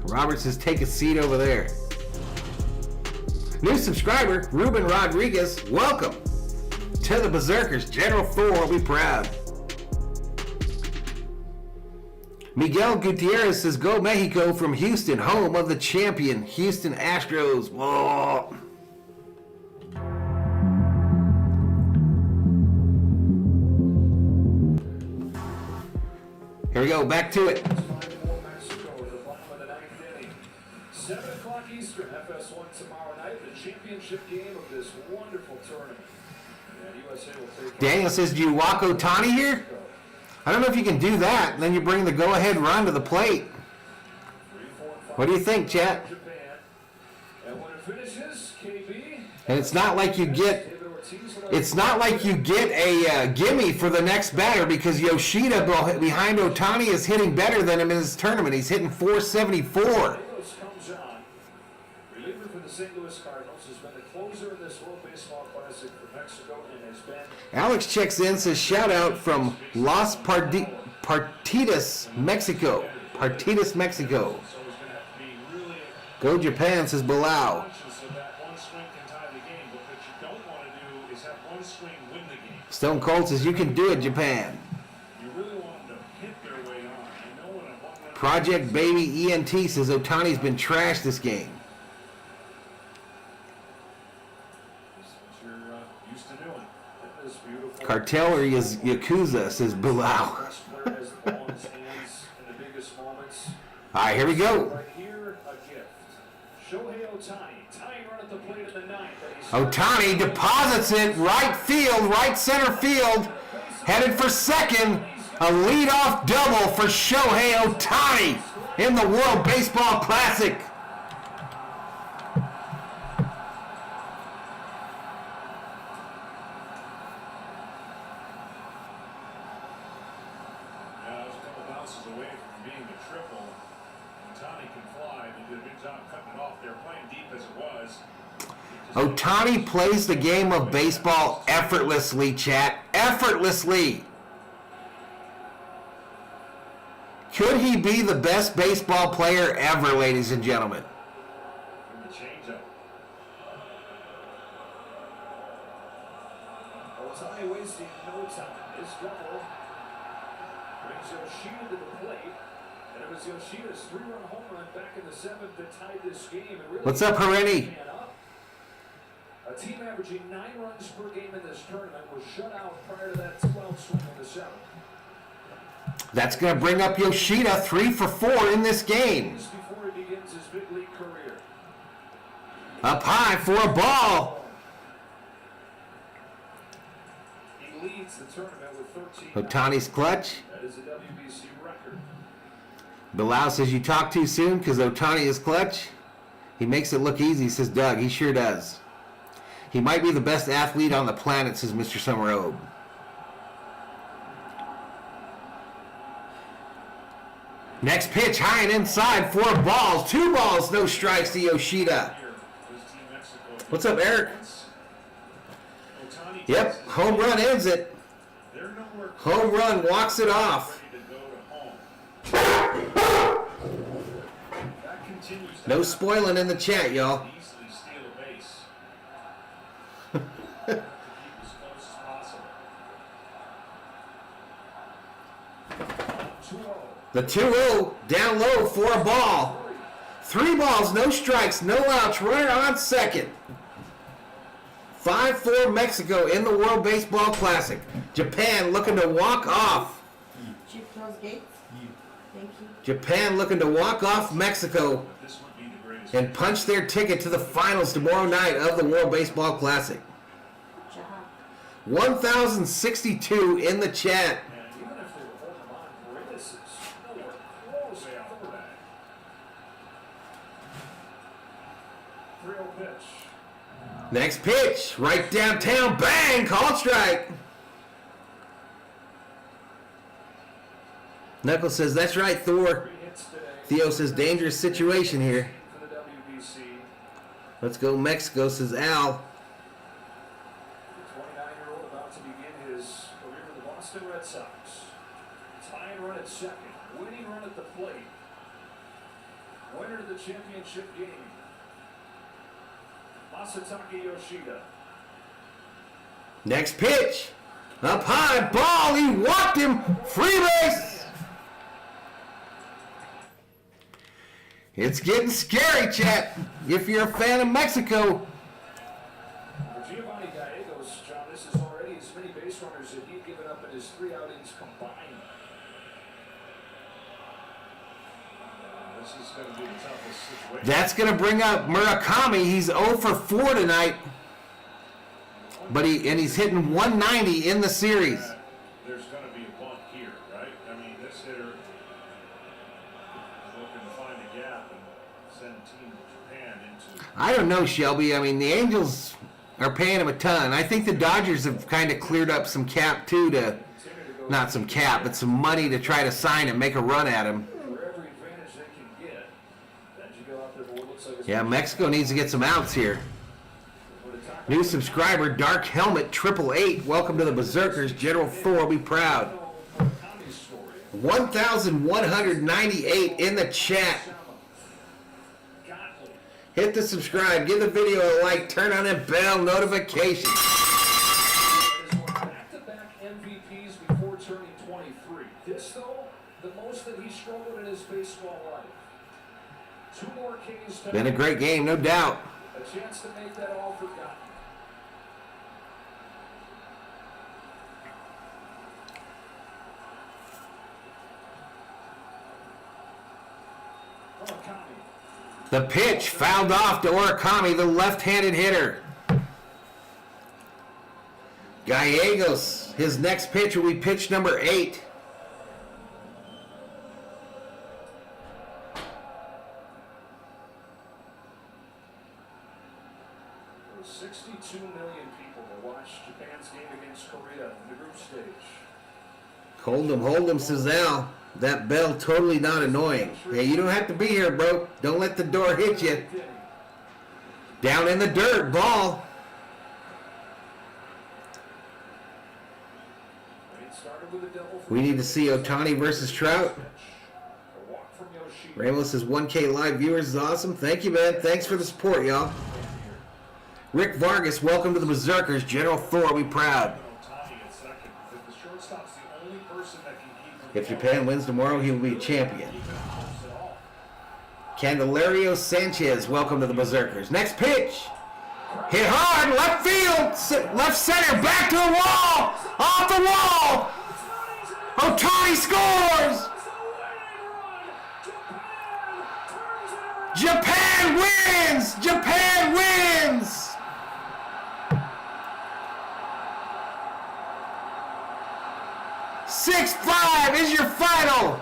Robert says, take a seat over there. New subscriber, Ruben Rodriguez, welcome to the Berserkers. General Thor will be proud. Miguel Gutierrez says, go Mexico from Houston, home of the champion Houston Astros. Whoa. Here we go, back to it. 5-4 Mexico at the bottom of the 9th inning. 7 o'clock Eastern, FS1 tomorrow night, the championship game of this wonderful tournament. And USA will take Daniel says, do you walk Ohtani here? I don't know if you can do that. And then you bring the go-ahead run to the plate. 3, 4, and 5 What do you think, chat? Japan. And when it finishes, KB. And it's not like you get a gimme for the next batter because Yoshida behind Ohtani is hitting better than him in this tournament. He's hitting 474. Comes on. Reliever for the St. Louis Cardinals, has been the closer in this World Baseball Classic for Mexico, and has been Alex checks in, says shout out from Partidas, Mexico. Partidas, Mexico. So he's going to have to be really Go Japan, says Bilal. conscious of that one swing can tie the game. But what you don't want to do is have one swing win the game. Stone Cold says you can do it, Japan. You really want them to hit their way on. I know when a one-run Project Baby ENT says Otani's been trashed this game. is what you're used to doing. that is beautiful. Cartel or Yakuza, says Bilal. Best player has the ball in his hands in the biggest moments. All right, here we go. Right here, a gift. Shohei Ohtani, tying run at the plate in the ninth. Ohtani deposits it right field, right center field, headed for second. A leadoff double for Shohei Ohtani in the World Baseball Classic. Yeah, it was a couple bounces away from being a triple. Otani can fly. They did a good job cutting it off. They were playing deep as it was. Ohtani plays the game of baseball effortlessly, chat. Effortlessly. Could he be the best baseball player ever, ladies and gentlemen? And the changeup. Ohtani wasting no time. His double brings Yoshida to the plate. And it was Yoshida's 3-run home run back in the seventh that tied this game. And really What's up, Hareni? A team averaging 9 runs per game in this tournament was shut out prior to that 12 swing in the seventh. That's going to bring up Yoshida 3 for 4 in this game. Just before he begins his big league career. Up high for a ball. He leads the tournament with 13. Ohtani's clutch. That is a WBC record. Bilal says you talk too soon because Ohtani is clutch. He makes it look easy, says Doug. He sure does. He might be the best athlete on the planet, says Mr. Summer Obe. Next pitch, high and inside, 4 balls, 2 balls, no strikes to Yoshida. What's up, Eric? Yep, home run ends it. Home run walks it off. No spoiling in the chat, y'all. Easily steal a base. Keep as close as possible. 2-0. The 2-0 down low for a ball. 3 balls, no strikes, no outs, runner on second. 5-4 Mexico in the World Baseball Classic. Japan looking to walk off. Chief close gates. Thank you. Japan looking to walk off Mexico This would be the greatest. and punch their ticket to the finals tomorrow night of the World Baseball Classic. Good job. 1,062 in the chat. And even if they were holding him on, Paredes is nowhere close to that. 3-0 pitch. Next pitch, right downtown, bang, called strike. Knuckles says, that's right, Thor. 3 hits today. Theo says, dangerous situation here. For the WBC. Let's go Mexico, says Al. The 29-year-old about to begin his career with the Boston Red Sox. Tying run at second. Winning run at the plate. Winner of the championship game. Masataka Yoshida. Next pitch, up high, ball, he walked him, free base. It's getting scary, chat, if you're a fan of Mexico. For Giovanni Gallegos, John, this is already as many base runners that he'd given up in his 3 outings combined. This is going to be the toughest situation. That's going to bring up Murakami. He's 0 for 4 tonight, but he's hitting 190 in the series. There's going to be a bunt here, right? I mean, this hitter is looking to find a gap and send Team Japan into. I don't know, Shelby. I mean, the Angels are paying him a ton. I think the Dodgers have kind of cleared up some cap, too, not some cap, but some money to try to sign him, make a run at him. For every advantage they can get, that go out there for what looks like it's Yeah, Mexico needs to get some outs here. New subscriber, Dark Helmet 888. Welcome to the Berserkers. General Thor will be proud. 1,198 in the chat. Hit the subscribe, give the video a like, turn on that bell notification. Back-to-back MVPs before turning 23. This, though, the most that he struggled in his baseball life. 2 more Kings. Been a great game, no doubt. A chance to make that all forgotten. The pitch fouled off to Orikami, the left-handed hitter. Gallegos, his next pitch will be pitch number 8. There were 62 million people to watch Japan's game against Korea in the group stage. Hold him, says Al. That bell totally not annoying. Hey, you don't have to be here, bro. Don't let the door hit you. Down in the dirt, ball. We need to see Ohtani versus Trout. Ramos says 1K live viewers is awesome. Thank you, man. Thanks for the support, y'all. Rick Vargas, welcome to the Berserkers. General Thor, we proud. If Japan wins tomorrow, he will be champion. Candelario Sanchez, welcome to the Berserkers. Next pitch. Hit hard, left field, left center, back to the wall, off the wall. Ohtani scores. Japan wins. Japan wins. "6-5 is your final.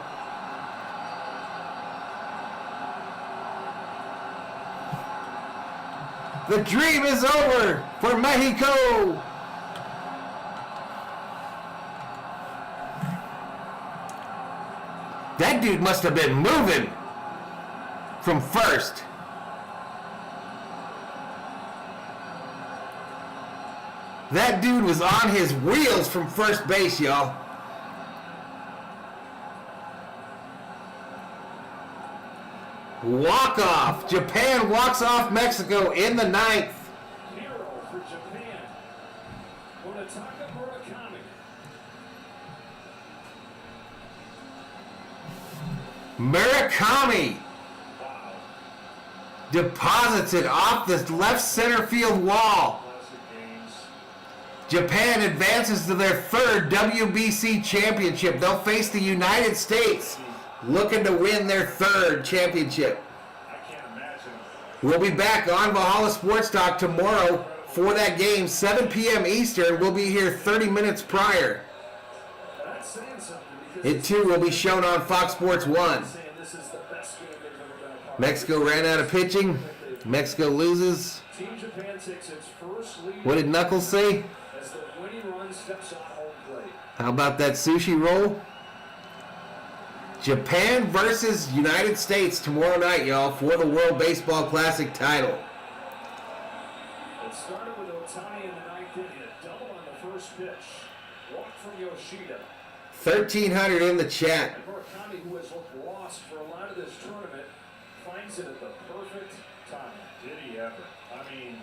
The dream is over for Mexico. That dude must have been moving from first. That dude was on his wheels from first base, y'all. Walk off. Japan walks off Mexico in the 9th. Hero for Japan. Onataka Murakami. Murakami deposits it off the left center field wall. Japan advances to their 3rd WBC championship. They'll face the United States, looking to win their 3rd championship. I can't imagine. We'll be back on Valhalla Sports Talk tomorrow for that game, 7 p.m. Eastern. We'll be here 30 minutes prior. That's saying something because It too will be shown on Fox Sports 1. saying this is the best game they've ever been a part of. Mexico ran out of pitching. Mexico loses. Team Japan takes its first lead What did Knuckles say? as the winning run steps on home plate. How about that sushi roll? Japan versus United States tomorrow night, y'all, for the World Baseball Classic title. It started with Ohtani in the 9th inning, a double on the first pitch. Walk from Yoshida. 1,300 in the chat. And Murakami, who has looked lost for a lot of this tournament, finds it at the perfect time. Did he ever? I mean,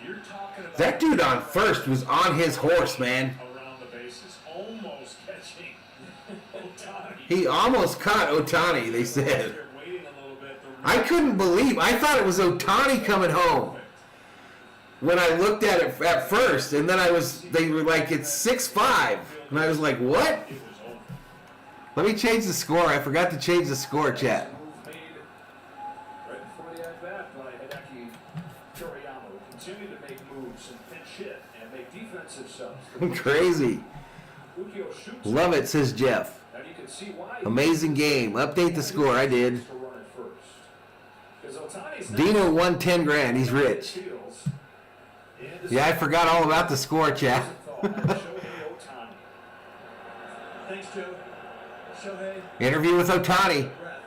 you're talking about That dude on first was on his horse, man. around the bases, almost catching Ohtani. He almost caught Ohtani, they said. They're waiting a little bit. I couldn't believe, I thought it was Ohtani coming home when I looked at it at first, and then they were like, it's 6-5. And I was like, what? It was over. Let me change the score. I forgot to change the score, chat. Move made right before the at-bat by Hideki Toriyama, who continued to make moves and pinch hit and make defensive subs. Crazy. Ukio shoots Love it, says Jeff. and you can see why he Amazing game. Update the score. I did. to run it first. 'Cause Ohtani's Dino won 10 grand. He's rich. Fields, and the Yeah, I forgot all about the score, chat. Shohei Ohtani. Thanks, Joe. Shohei, Interview with Ohtani. breath.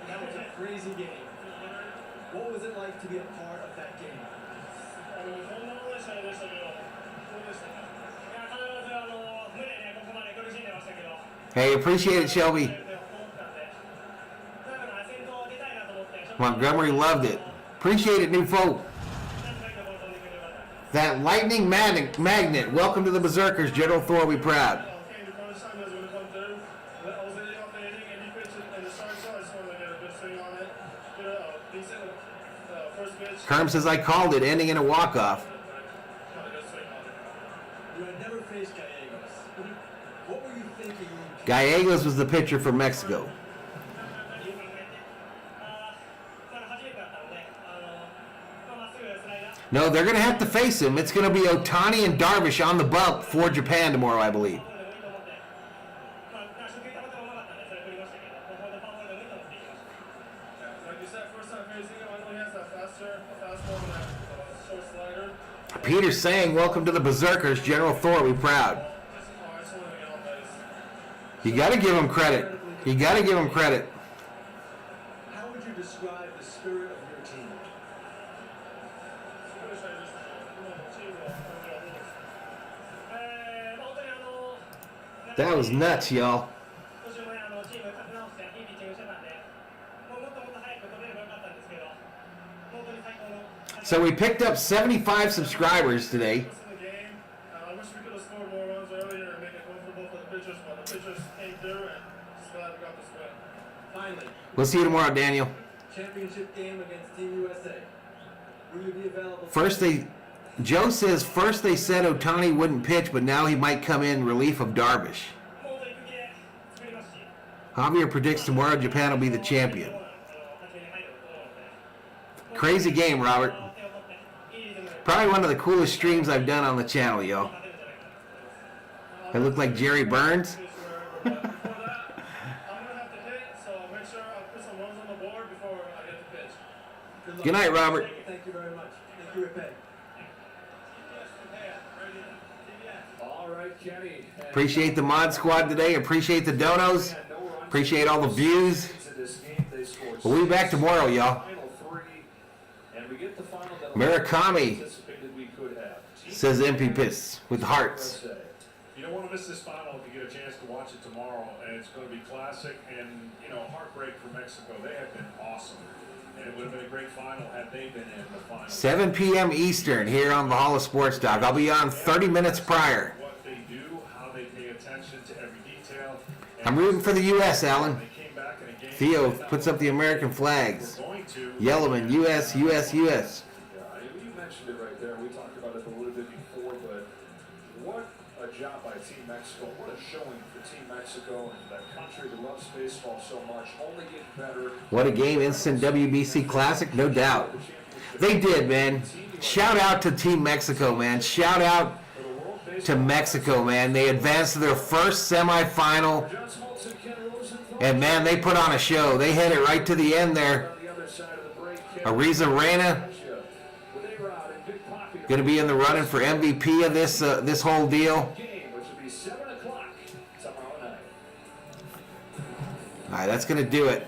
That was a crazy game. What was it like to be a part of that game? こんなものでしたでしたけど、どうでしたか。いや、必ず無理ね、ここまで苦しんでましたけど。 Hey, appreciate it, Shelby. Montgomery loved it. Appreciate it, new folk. That lightning magnet. Welcome to the Berserkers, General Thor. We proud. Kerm says I called it, ending in a walk-off. You had never faced Gallegos. What were you thinking? Gallegos was the pitcher from Mexico. No, they're going to have to face him. It's going to be Ohtani and Darvish on the bump for Japan tomorrow, I believe. Peter's saying, welcome to the Berserkers, General Thor. We proud. You got to give him credit. You got to give him credit. How would you describe the spirit of your team? That was nuts, y'all. So we picked up 75 subscribers today. I wish we could have scored more runs earlier and make it comfortable for the pitchers, but the pitchers came through and just glad we got this win. Finally, We'll see you tomorrow, Daniel. championship game against Team USA. Will you be available? Joe says first they said Ohtani wouldn't pitch, but now he might come in relief of Darvish. Javier predicts tomorrow Japan will be the champion. Crazy game, Robert. Probably one of the coolest streams I've done on the channel, yo. I look like Jerry Burns. I'm gonna have to hit, so make sure I put some runs on the board before I get to pitch. Good night, Robert. Thank you very much. Thank you, Repay. All right, Kenny. Appreciate the mod squad today. Appreciate the donos. Appreciate all the views. We'll be back tomorrow, y'all. Murakami says MP Piss with hearts. You don't want to miss this final if you get a chance to watch it tomorrow, and it's going to be classic and, heartbreak for Mexico. They have been awesome, and it would have been a great final had they been in the final. 7 p.m. Eastern here on Valhalla Sports Talk. I'll be on 30 minutes prior. What they do, how they pay attention to every detail. I'm rooting for the U.S., Alan. They came back in a game. Theo puts up the American flags. Yellowman, U.S., U.S., U.S. You mentioned it right there. We talked about it a little bit before, but what a job by Team Mexico. What a showing for Team Mexico and that country that loves baseball so much. Only getting better. What a game. Instant WBC Classic, no doubt. They did, man. Shout out to Team Mexico, man. Shout out to Mexico, man. They advanced to their first semifinal. And, man, they put on a show. They hit it right to the end there. Ariza Reina going to be in the running for MVP of this whole deal. All right, that's going to do it.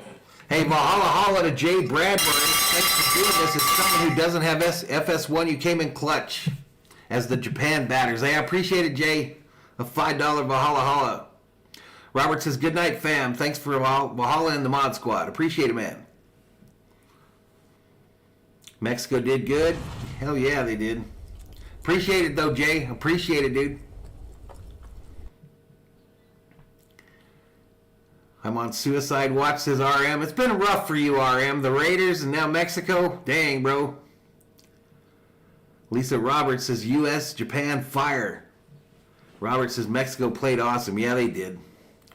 Hey, Valhalla Holla to Jay Bradbury. Thanks for doing this. As someone who doesn't have FS1, you came in clutch as the Japan batters. Hey, I appreciate it, Jay. A $5 Valhalla Holla. Robert says, good night, fam. Thanks for Valhalla and the mod squad. Appreciate it, man. Mexico did good. Hell yeah, they did. Appreciate it, though, Jay. Appreciate it, dude. I'm on suicide watch, says RM. It's been rough for you, RM. The Raiders and now Mexico. Dang, bro. Lisa Roberts says U.S., Japan, fire. Robert says Mexico played awesome. Yeah, they did.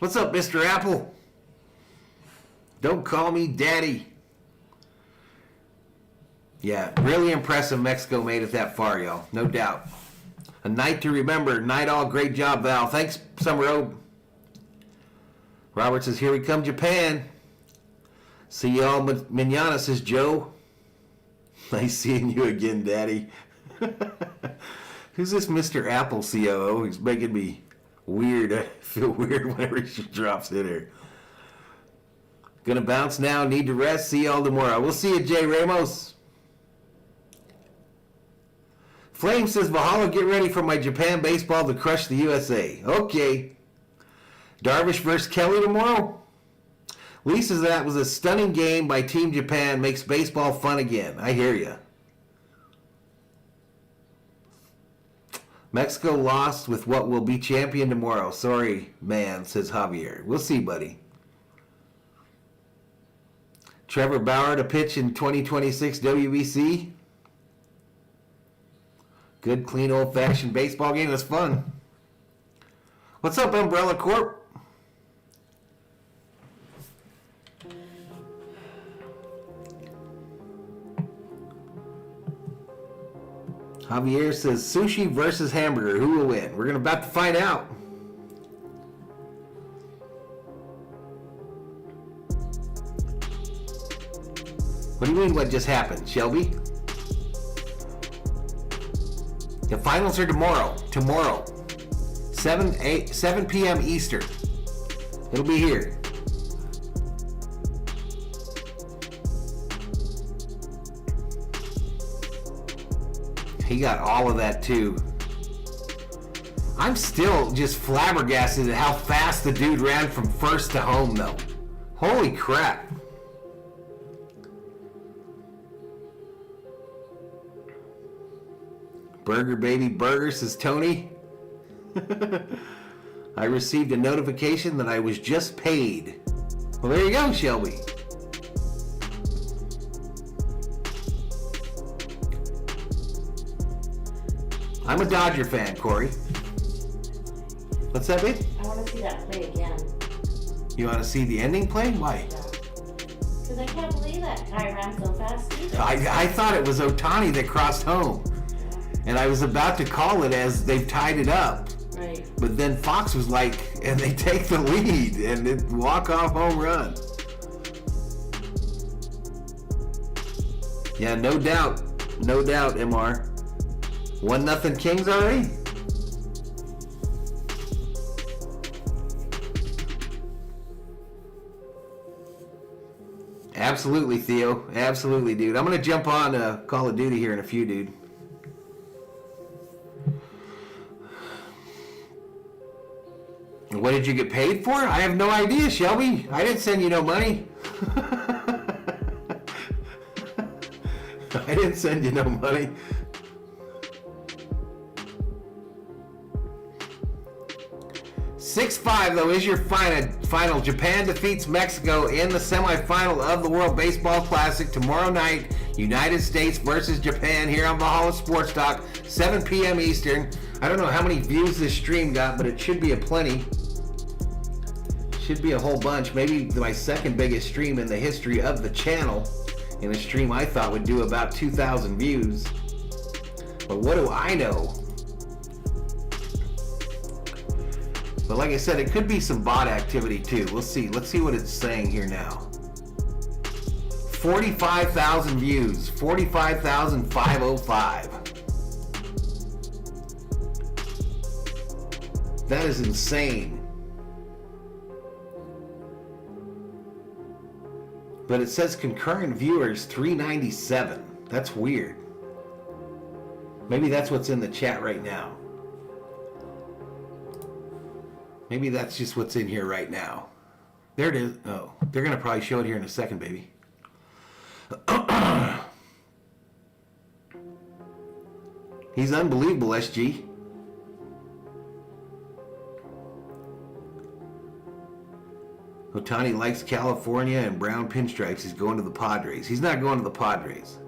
What's up, Mr. Apple? Don't call me daddy. Yeah, really impressive Mexico made it that far, y'all. No doubt. A night to remember. Night all. Great job, Val. Thanks, Summer Oak. Robert says, here we come, Japan. See y'all mañana, says Joe. Nice seeing you again, Daddy. Who's this Mr. Apple COO? He's making me weird. I feel weird whenever she drops in here. Gonna bounce now. Need to rest. See y'all tomorrow. We'll see you, Jay Ramos. Flame says, Valhalla, get ready for my Japan baseball to crush the USA. Okay. Darvish versus Kelly tomorrow. Lee says that was a stunning game by Team Japan. Makes baseball fun again. I hear ya. Mexico lost with what will be champion tomorrow. Sorry, man, says Javier. We'll see, buddy. Trevor Bauer to pitch in 2026 WBC. Good, clean, old-fashioned baseball game. It was fun. What's up, Umbrella Corp? Javier says sushi versus hamburger. Who will win? We're about to find out. What do you mean what just happened, Shelby? The finals are tomorrow. Tomorrow. 7 p.m. Eastern. It'll be here. He got all of that too. I'm still just flabbergasted at how fast the dude ran from first to home though. Holy crap. Burger baby burger, says Tony. I received a notification that I was just paid. Well, there you go, Shelby. I'm a Dodger fan, Corey. What's that, babe? I want to see that play again. You want to see the ending play? Why? Because I can't believe that guy ran so fast either. I thought it was Ohtani that crossed home. And I was about to call it as they've tied it up. Right. But then Fox was like, and they take the lead and it walk-off home run. Yeah, no doubt. No doubt, MR. 1-0 Kings already? Absolutely, Theo. Absolutely, dude. I'm going to jump on Call of Duty here in a few, dude. What did you get paid for? I have no idea, Shelby. I didn't send you no money. I didn't send you no money. (6-5) though is your final. Japan defeats Mexico in the semifinal of the World Baseball Classic tomorrow night. United States versus Japan here on Valhalla Sports Talk, 7 p.m. Eastern. I don't know how many views this stream got, but it should be a plenty. Should be a whole bunch. Maybe my second biggest stream in the history of the channel. In a stream I thought would do about 2,000 views. But what do I know? But like I said, it could be some bot activity too. We'll see. Let's see what it's saying here now. 45,000 views. 45,505. That is insane. But it says concurrent viewers 397. That's weird. Maybe that's what's in the chat right now. Maybe that's just what's in here right now. There it is. Oh, they're going to probably show it here in a second, baby. He's unbelievable, SG. Ohtani likes California and brown pinstripes. He's going to the Padres. He's not going to the Padres.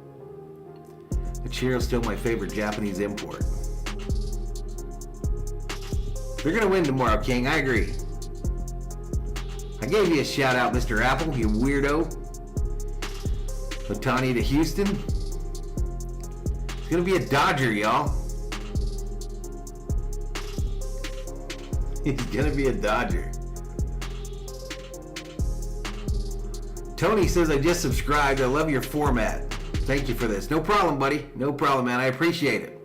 Ichiro's still my favorite Japanese import. They're going to win tomorrow, King. I agree. I gave you a shout out, Mr. Apple, you weirdo. Ohtani to Houston. It's going to be a Dodger, y'all. He's going to be a Dodger. Tony says, I just subscribed. I love your format. Thank you for this. No problem, buddy. No problem, man. I appreciate it.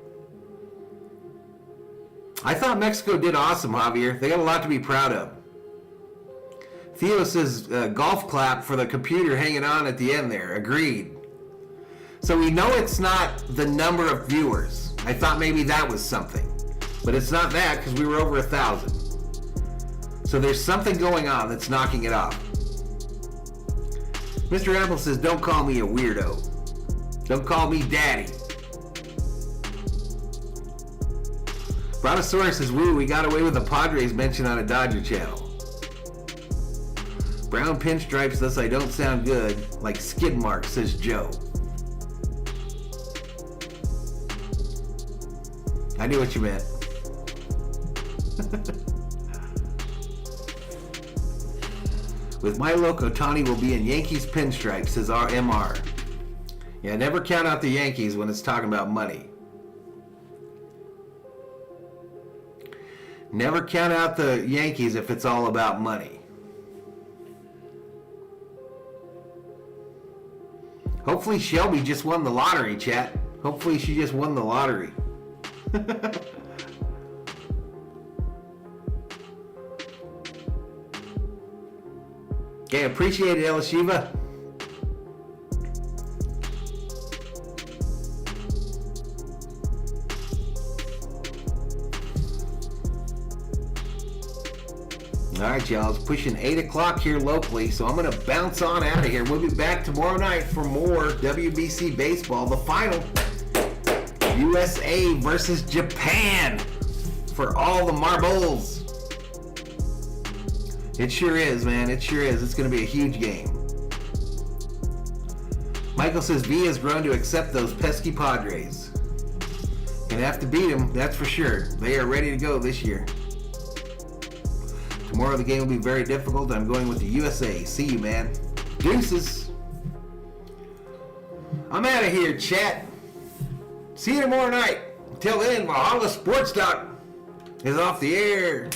I thought Mexico did awesome, Javier. They got a lot to be proud of. Theo says golf clap for the computer hanging on at the end there. Agreed. So we know it's not the number of viewers. I thought maybe that was something. But it's not that because we were over 1,000. So there's something going on that's knocking it off. Mr. Apple says, don't call me a weirdo. Don't call me daddy. Brontosaurus says, woo, we got away with the Padres mention on a Dodger channel. Brown pinstripes, thus I don't sound good, like skid marks, says Joe. I knew what you meant. With my luck, Ohtani will be in Yankees pinstripes, says our MR. Yeah, never count out the Yankees when it's talking about money. Never count out the Yankees if it's all about money. Hopefully Shelby just won the lottery, chat. Hopefully she just won the lottery. Okay, appreciate it, Elishiva. All right, y'all, it's pushing 8 o'clock here locally, so I'm going to bounce on out of here. We'll be back tomorrow night for more WBC baseball, the final. USA versus Japan for all the marbles. It sure is, man. It sure is. It's going to be a huge game. Michael says Villa's grown to accept those pesky Padres. Gonna have to beat them, that's for sure. They are ready to go this year. Tomorrow the game will be very difficult. I'm going with the USA. See you, man. Deuces. I'm out of here, chat. See you tomorrow night. Until then, Valhalla Sports Talk is off the air.